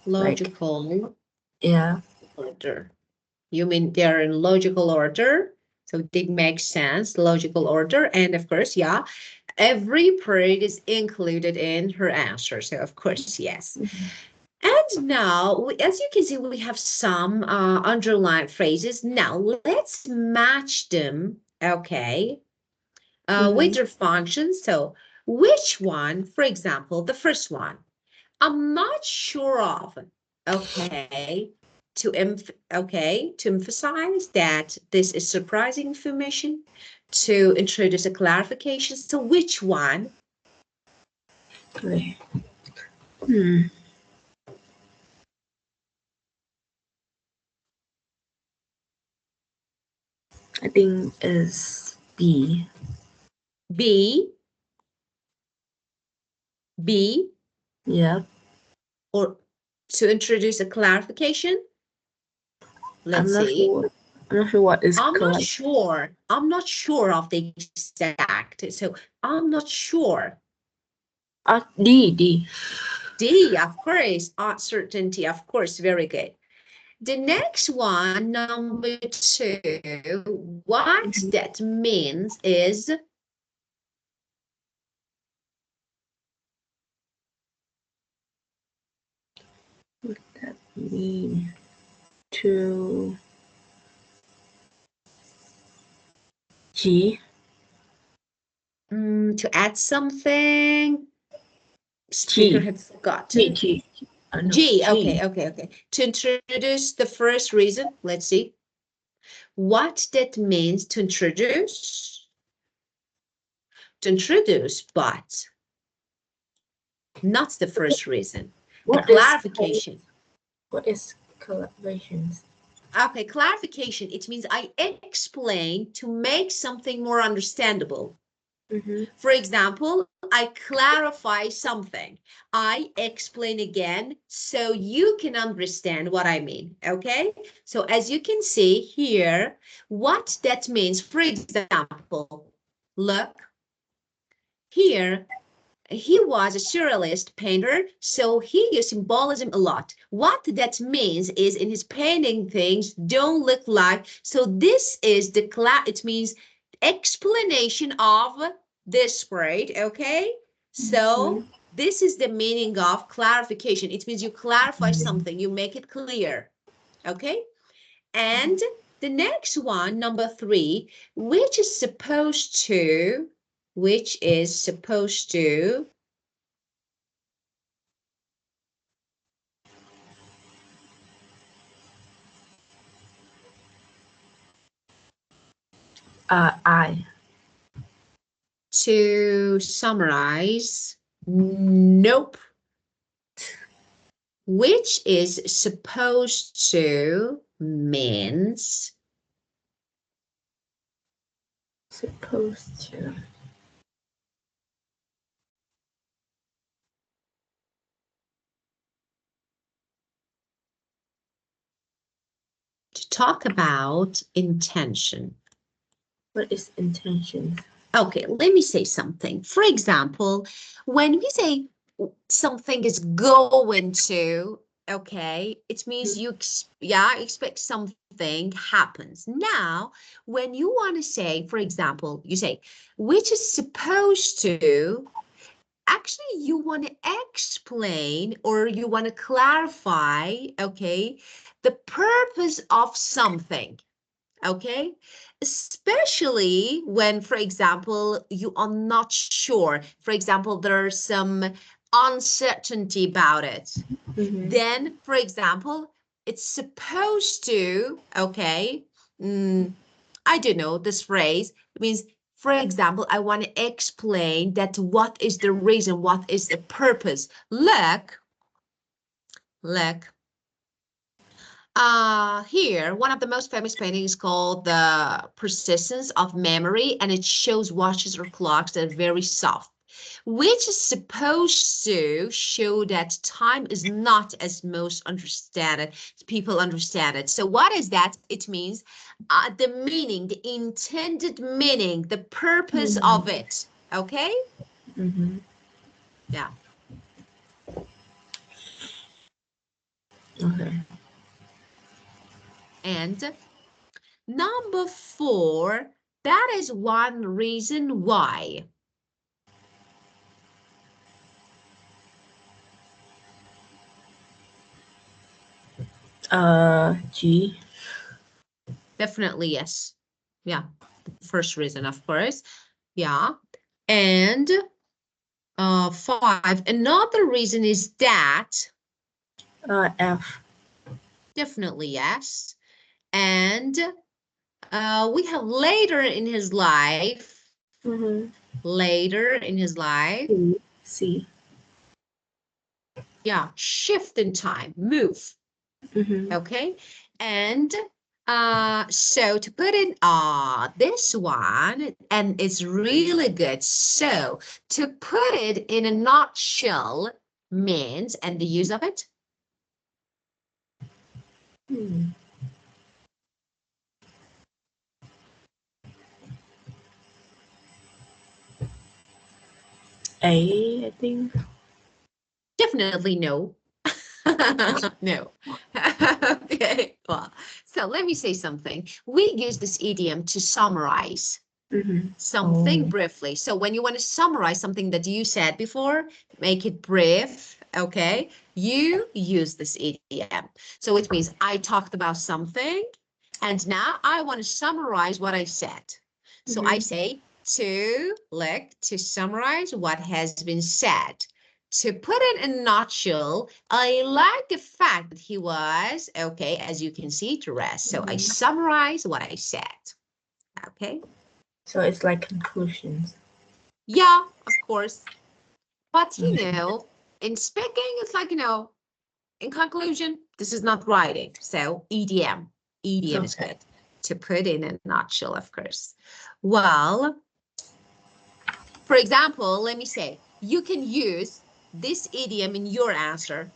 Logical. Like, yeah. Order. You mean they're in logical order? So they make sense, logical order. And of course, yeah, every part is included in her answer. So of course, yes. And now, as you can see, we have some underlined phrases. Now let's match them, okay, with their functions. So which one, for example, the first one, I'm not sure of, okay, to emphasize that this is surprising information, to introduce a clarification. So which one? Okay. I think is B. B. B. Yeah. Or to introduce a clarification? Let's see. Sure. I'm not sure what is I'm correct. not sure. I'm not sure of the exact. So I'm not sure. D. D, of course. Uncertainty, of course. Very good. The next one, number 2, what that means is What that mean? To G. To add something. Speaker had forgotten. G. G. Okay. To introduce the first reason, let's see. What that means to introduce. To introduce, but not the first reason. The clarification. What is collaborations? Okay, clarification. It means I explain to make something more understandable. For example, I clarify something. I explain again so you can understand what I mean, okay? So as you can see here, what that means, for example, look, here, he was a surrealist painter, so he used symbolism a lot. What that means is in his painting things don't look like, so this is the, it means explanation of this word, okay? So this is the meaning of clarification. It means you clarify something, you make it clear, okay? And the next one, number 3, which is supposed to I. to summarize, nope. Which is supposed to means Supposed to. to talk about intention. What is intentions? Okay, let me say something. For example, when we say something is going to, okay, it means you expect something happens. Now, when you want to say, for example, you say, which is supposed to, actually you want to explain or you want to clarify, okay, the purpose of something. Okay, especially when, for example, you are not sure. For example, there's some uncertainty about it. Then, for example, it's supposed to, okay, I don't know this phrase. It means, for example, I want to explain that what is the reason, what is the purpose. Look. Here, one of the most famous paintings called The Persistence of Memory, and it shows watches or clocks that are very soft, which is supposed to show that time is not as most understand people understand it. So what is that? It means the meaning, the intended meaning, the purpose of it, okay? Yeah. Okay. And number 4, that is one reason why. G. Definitely yes. Yeah, the first reason, of course. Yeah. And 5, another reason is that. F. Definitely yes. And we have later in his life. Later in his life. C. Yeah, shift in time, move. Okay. And so to put in this one, and it's really good. So to put it in a nutshell means, and the use of it. A, I think. Definitely no. No. Okay. Well, so let me say something. We use this idiom to summarize something briefly. So when you want to summarize something that you said before, make it brief, okay? You use this idiom. So it means I talked about something, and now I want to summarize what I said. So I say to summarize what has been said. To put it in a nutshell, I like the fact that he was, okay, as you can see, to rest. So I summarize what I said, okay? So it's like conclusions. Yeah, of course. But, you know, in speaking, it's like, you know, in conclusion, this is not writing. So EDM. Idiom is Okay. good. To put in a nutshell, of course. Well, for example, let me say, you can use this idiom in your answer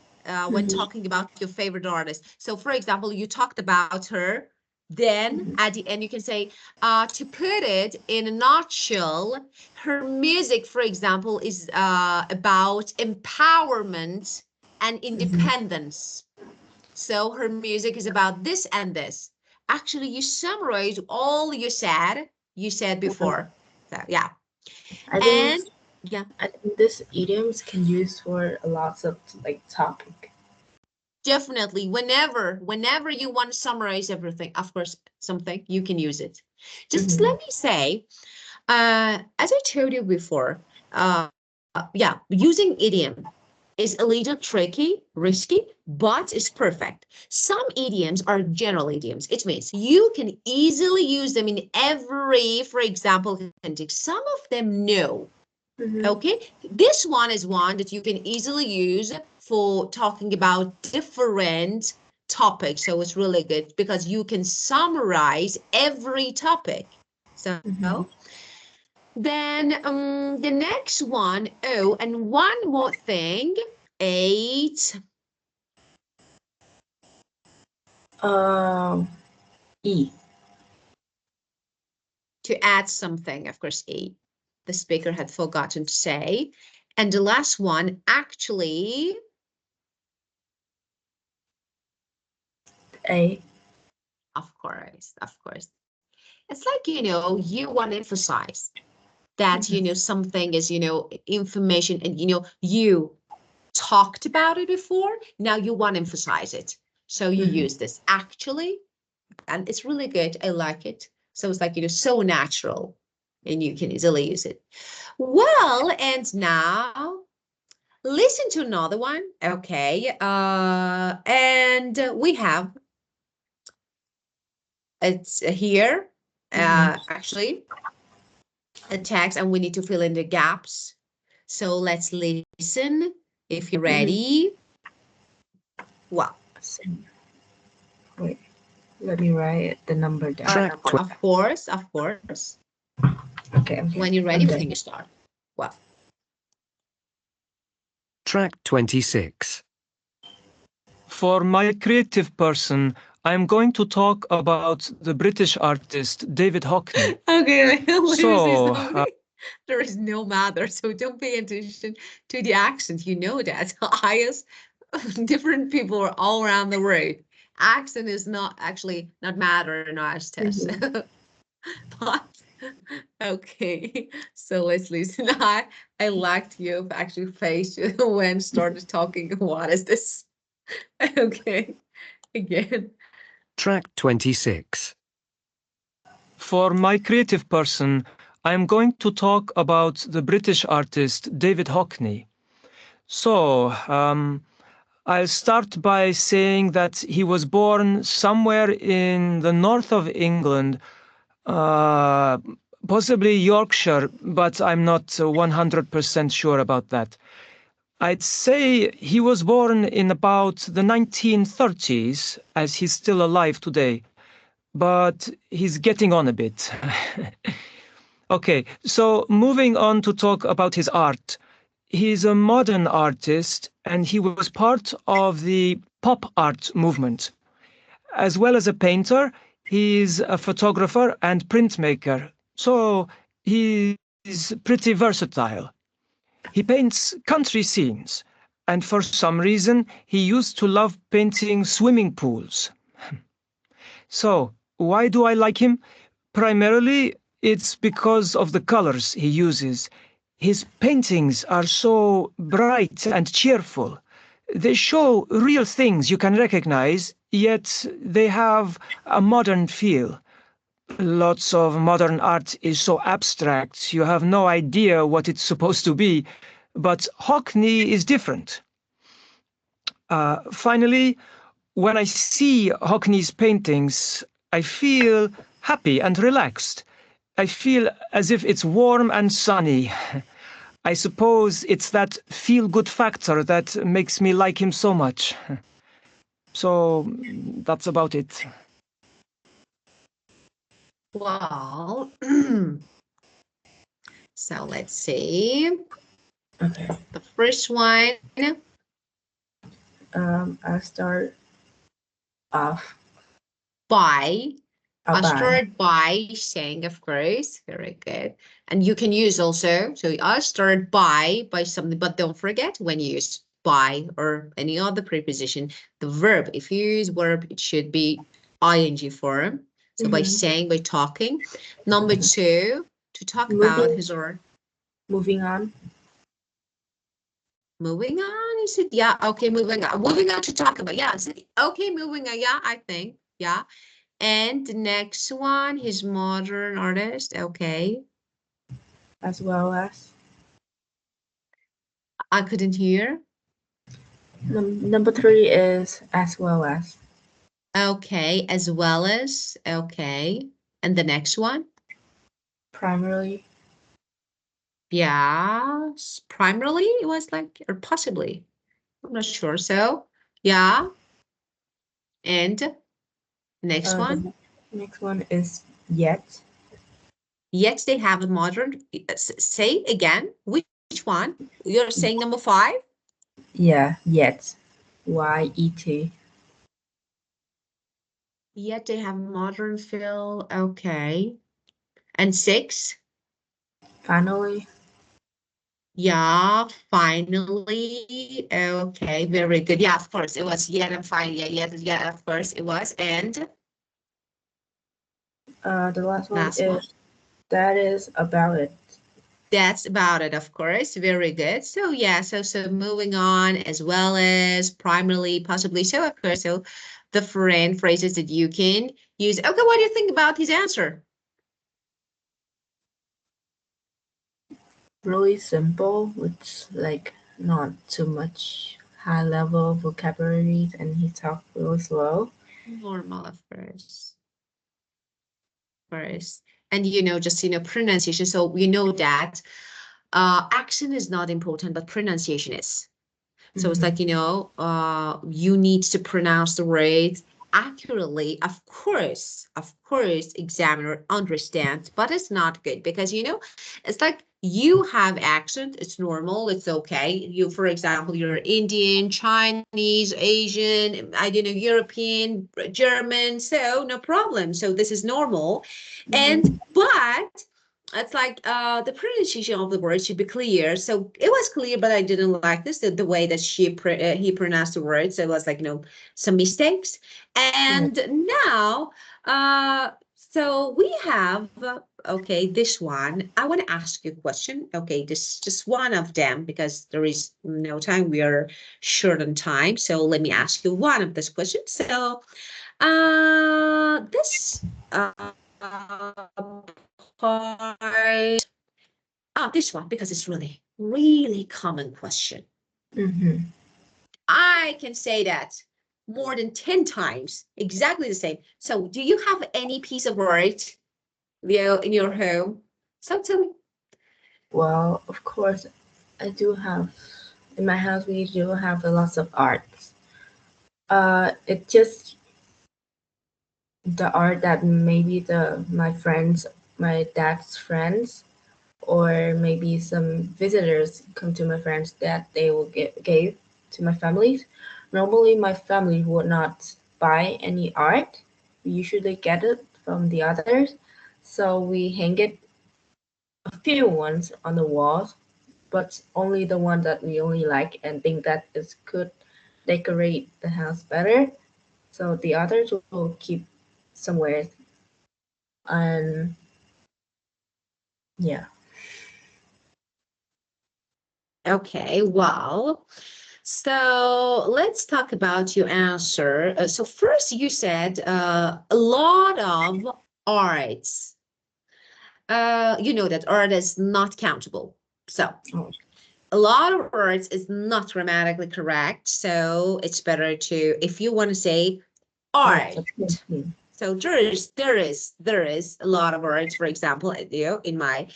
when talking about your favorite artist. So for example, you talked about her, then at the end you can say, to put it in a nutshell, her music, for example, is about empowerment and independence. So her music is about this and this. Actually, you summarize all you said before. So yeah. I think And yeah, I think this idioms can use for lots of like topic. definitely. Whenever you want to summarize everything, of course, something, you can use it. Just let me say, as I told you before, yeah, using idiom is a little tricky, risky, but it's perfect. Some idioms are general idioms. It means you can easily use them in every, for example, context. Some of them no. Okay, this one is one that you can easily use for talking about different topics. So it's really good because you can summarize every topic. So then the next one, oh, and one more thing, 8. E. To add something, of course, E. The speaker had forgotten to say. And the last one, actually, A. of course, of course. It's like, you want to emphasize that, something is, information and, you talked about it before. Now you want to emphasize it. So you use this actually, and it's really good. I like it. So it's like, so natural and you can easily use it. Well, and now listen to another one. Okay. And we have, it's here, actually, a text, and we need to fill in the gaps. So let's listen. If you're ready. Well, Wait, let me write the number down. Track of course, of course. Okay. When you're ready, we can start. Well, Track 26. For my creative person, I'm going to talk about the British artist David Hockney. okay, So, there is no matter, so don't pay attention to the accent. You know that. IS, different people are all around the world. Accent is not actually not matter in our test. But okay, so let's listen. I liked your actually face when started talking. What is this? Okay, again. Track 26. for my creative person, I'm going to talk about the British artist David Hockney. So, I'll start by saying that he was born somewhere in the north of England, possibly Yorkshire, but I'm not 100% sure about that. I'd say he was born in about the 1930s, as he's still alive today, but he's getting on a bit. Okay, so moving on to talk about his art. He's a modern artist, and he was part of the pop art movement. As well as a painter, he's a photographer and printmaker, so he's pretty versatile. He paints country scenes, and for some reason, he used to love painting swimming pools. So, why do I like him? Primarily, it's because of the colors he uses. His paintings are so bright and cheerful. They show real things you can recognize, yet they have a modern feel. Lots of modern art is so abstract, you have no idea what it's supposed to be, but Hockney is different. Finally, when I see Hockney's paintings, I feel happy and relaxed. I feel as if it's warm and sunny. I suppose it's that feel-good factor that makes me like him so much. So that's about it. Well, so let's see. Okay. The first one. I start off By. I'll by. start by saying, of course, very good. And you can use also, so I'll start by something, but don't forget when you use by or any other preposition, the verb, if you use verb, it should be ing form. So by saying, by talking. Number two, to talk about his or Moving on. moving on. Is it? Yeah. Okay. Moving on. Moving on to talk about. Yeah. Is it, okay. Moving on. Yeah. I think. Yeah. And the next one, his modern artist. Okay. As well as. I couldn't hear. Number 3 is as well as. Okay. As well as. Okay. And the next one. Primarily. Yeah. Primarily, it was like, or possibly. I'm not sure. So, yeah. And next one. The next one is yet. Yet they have a modern. Say again. Which one? You're saying number 5? Yeah, yet. Y-E-T. Yet they have modern feel. Okay. And 6? Finally. Yeah, finally. Okay, very good. Yeah, of course, it was yet and finally. Yeah, of course it was. And The last one last is one. that is about it. That's about it, of course. Very good. So yeah, so moving on, as well as primarily, possibly. So of course, so different phrases that you can use. Okay, what do you think about his answer? Really simple, which like not too much high level vocabulary, and he talked really slow. Normal, of course. First, and you know, just pronunciation. So we know that accent is not important, but pronunciation is. So it's like, you need to pronounce the words accurately. Of course, examiner understands, but it's not good because, it's like you have accent. It's normal. It's okay. You, for example, you're Indian, Chinese, Asian, I don't know, European, German. So no problem. So this is normal. But it's like the pronunciation of the word should be clear. So it was clear, but I didn't like this, the way that he pronounced the word. So it was like, some mistakes. And now, so we have, okay, this one. I want to ask you a question. Okay, this is just one of them because there is no time. We are short on time. So let me ask you one of this question. So this part. This one, because it's really, really common question. I can say that more than 10 times, exactly the same. So do you have any piece of art, in your home? So tell me. Well, of course, I do have, in my house, we do have lots of arts. It just the art that maybe my friends, my dad's friends, or maybe some visitors come to my friends that they will give to my families. Normally, my family would not buy any art. We usually get it from the others, so we hang it a few ones on the walls, but only the one that we only like and think that is could decorate the house better. So the others will keep somewhere. And yeah. Okay, well, so let's talk about your answer. So first you said a lot of arts. You know that art is not countable. So a lot of words is not grammatically correct. So it's better to, if you want to say art. So there is a lot of words, for example, in my,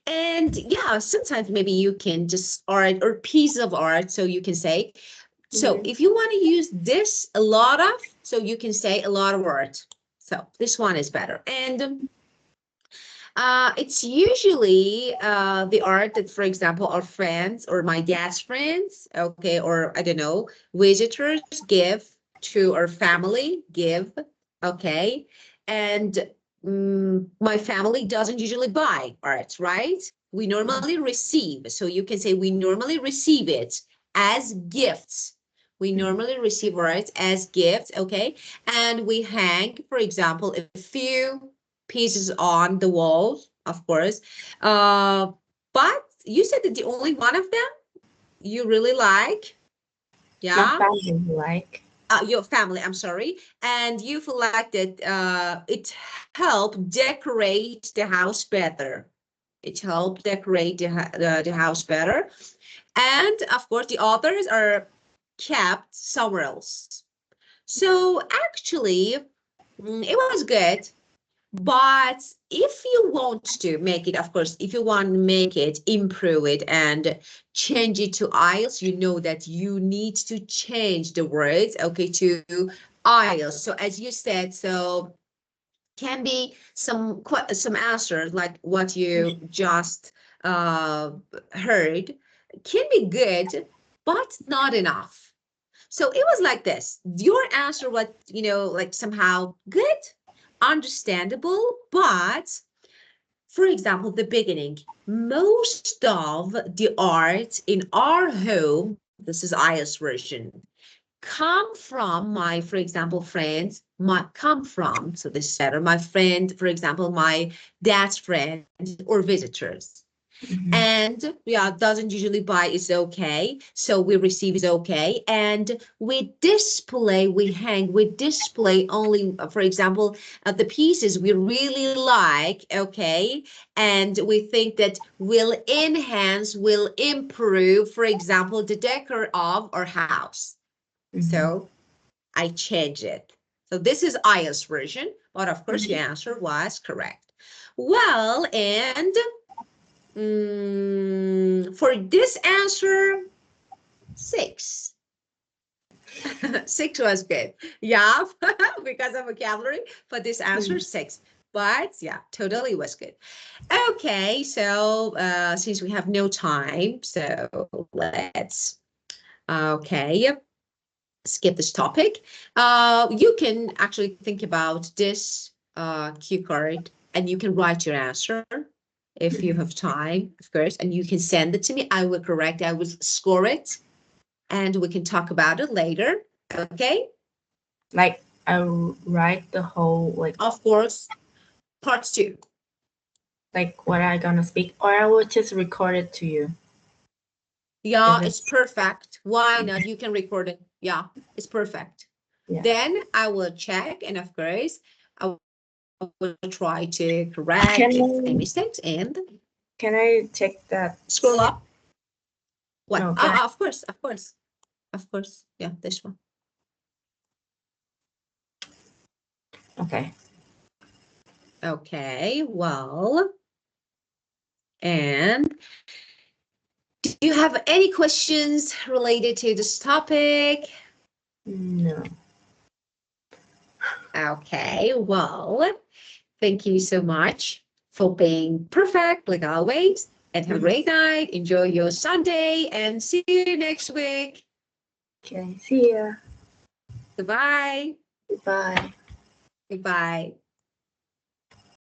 and yeah, sometimes maybe you can just art or piece of art. So you can say, so if you want to use this a lot of, so you can say a lot of words. So this one is better. And It's usually the art that, for example, our friends or my dad's friends, okay, or I don't know, visitors give to our family, give, okay, and my family doesn't usually buy art, right? We normally receive, so you can say we normally receive it as gifts. We normally receive art as gifts, okay, and we hang, for example, a few pieces on the walls, of course. But you said that the only one of them you really like, My yeah? family like. Your family, I'm sorry. And you feel like that it helped decorate the house better. It helped decorate the house better. And of course, the others are kept somewhere else. So actually, it was good. But if you want to make it, of course, if you want to make it, improve it and change it to IELTS, you know that you need to change the words, okay, to IELTS. So as you said, so can be some answers like what you just heard can be good, but not enough. So it was like this. Your answer was, like somehow good, understandable, but for example, the beginning, most of the art in our home, this is IELTS version, come from my, for example, friends, come from, so this is better, my friend, for example, my dad's friend or visitors. And yeah, doesn't usually buy is okay. So we receive is okay. And we display, we hang, we display only, for example, the pieces we really like, okay? And we think that will enhance, will improve, for example, the decor of our house. So I change it. So this is IELTS version, but of course your answer was correct. Well, and for this answer, 6. 6 was good. Yeah, because of vocabulary, but this answer 6. But yeah, totally was good. Okay, so since we have no time, so let's, okay, skip this topic. You can actually think about this cue card and you can write your answer if you have time, of course, and you can send it to me. I will correct, I will score it, and we can talk about it later, okay? Like I write the whole Of course, part 2. like what I gonna speak, or I will just record it to you. Yeah, it's perfect. Why not? You can record it. Yeah, it's perfect. Yeah. Then I will check, and of course, I will try to correct any mistakes and Can I check that? scroll up. What? No, Of course, of course, of course. Yeah, this one. Okay. Okay, well, and do you have any questions related to this topic? No. Okay, well, thank you so much for being perfect, like always, and have a great night. Enjoy your Sunday, and see you next week. Okay, see ya. Goodbye. Goodbye. Goodbye.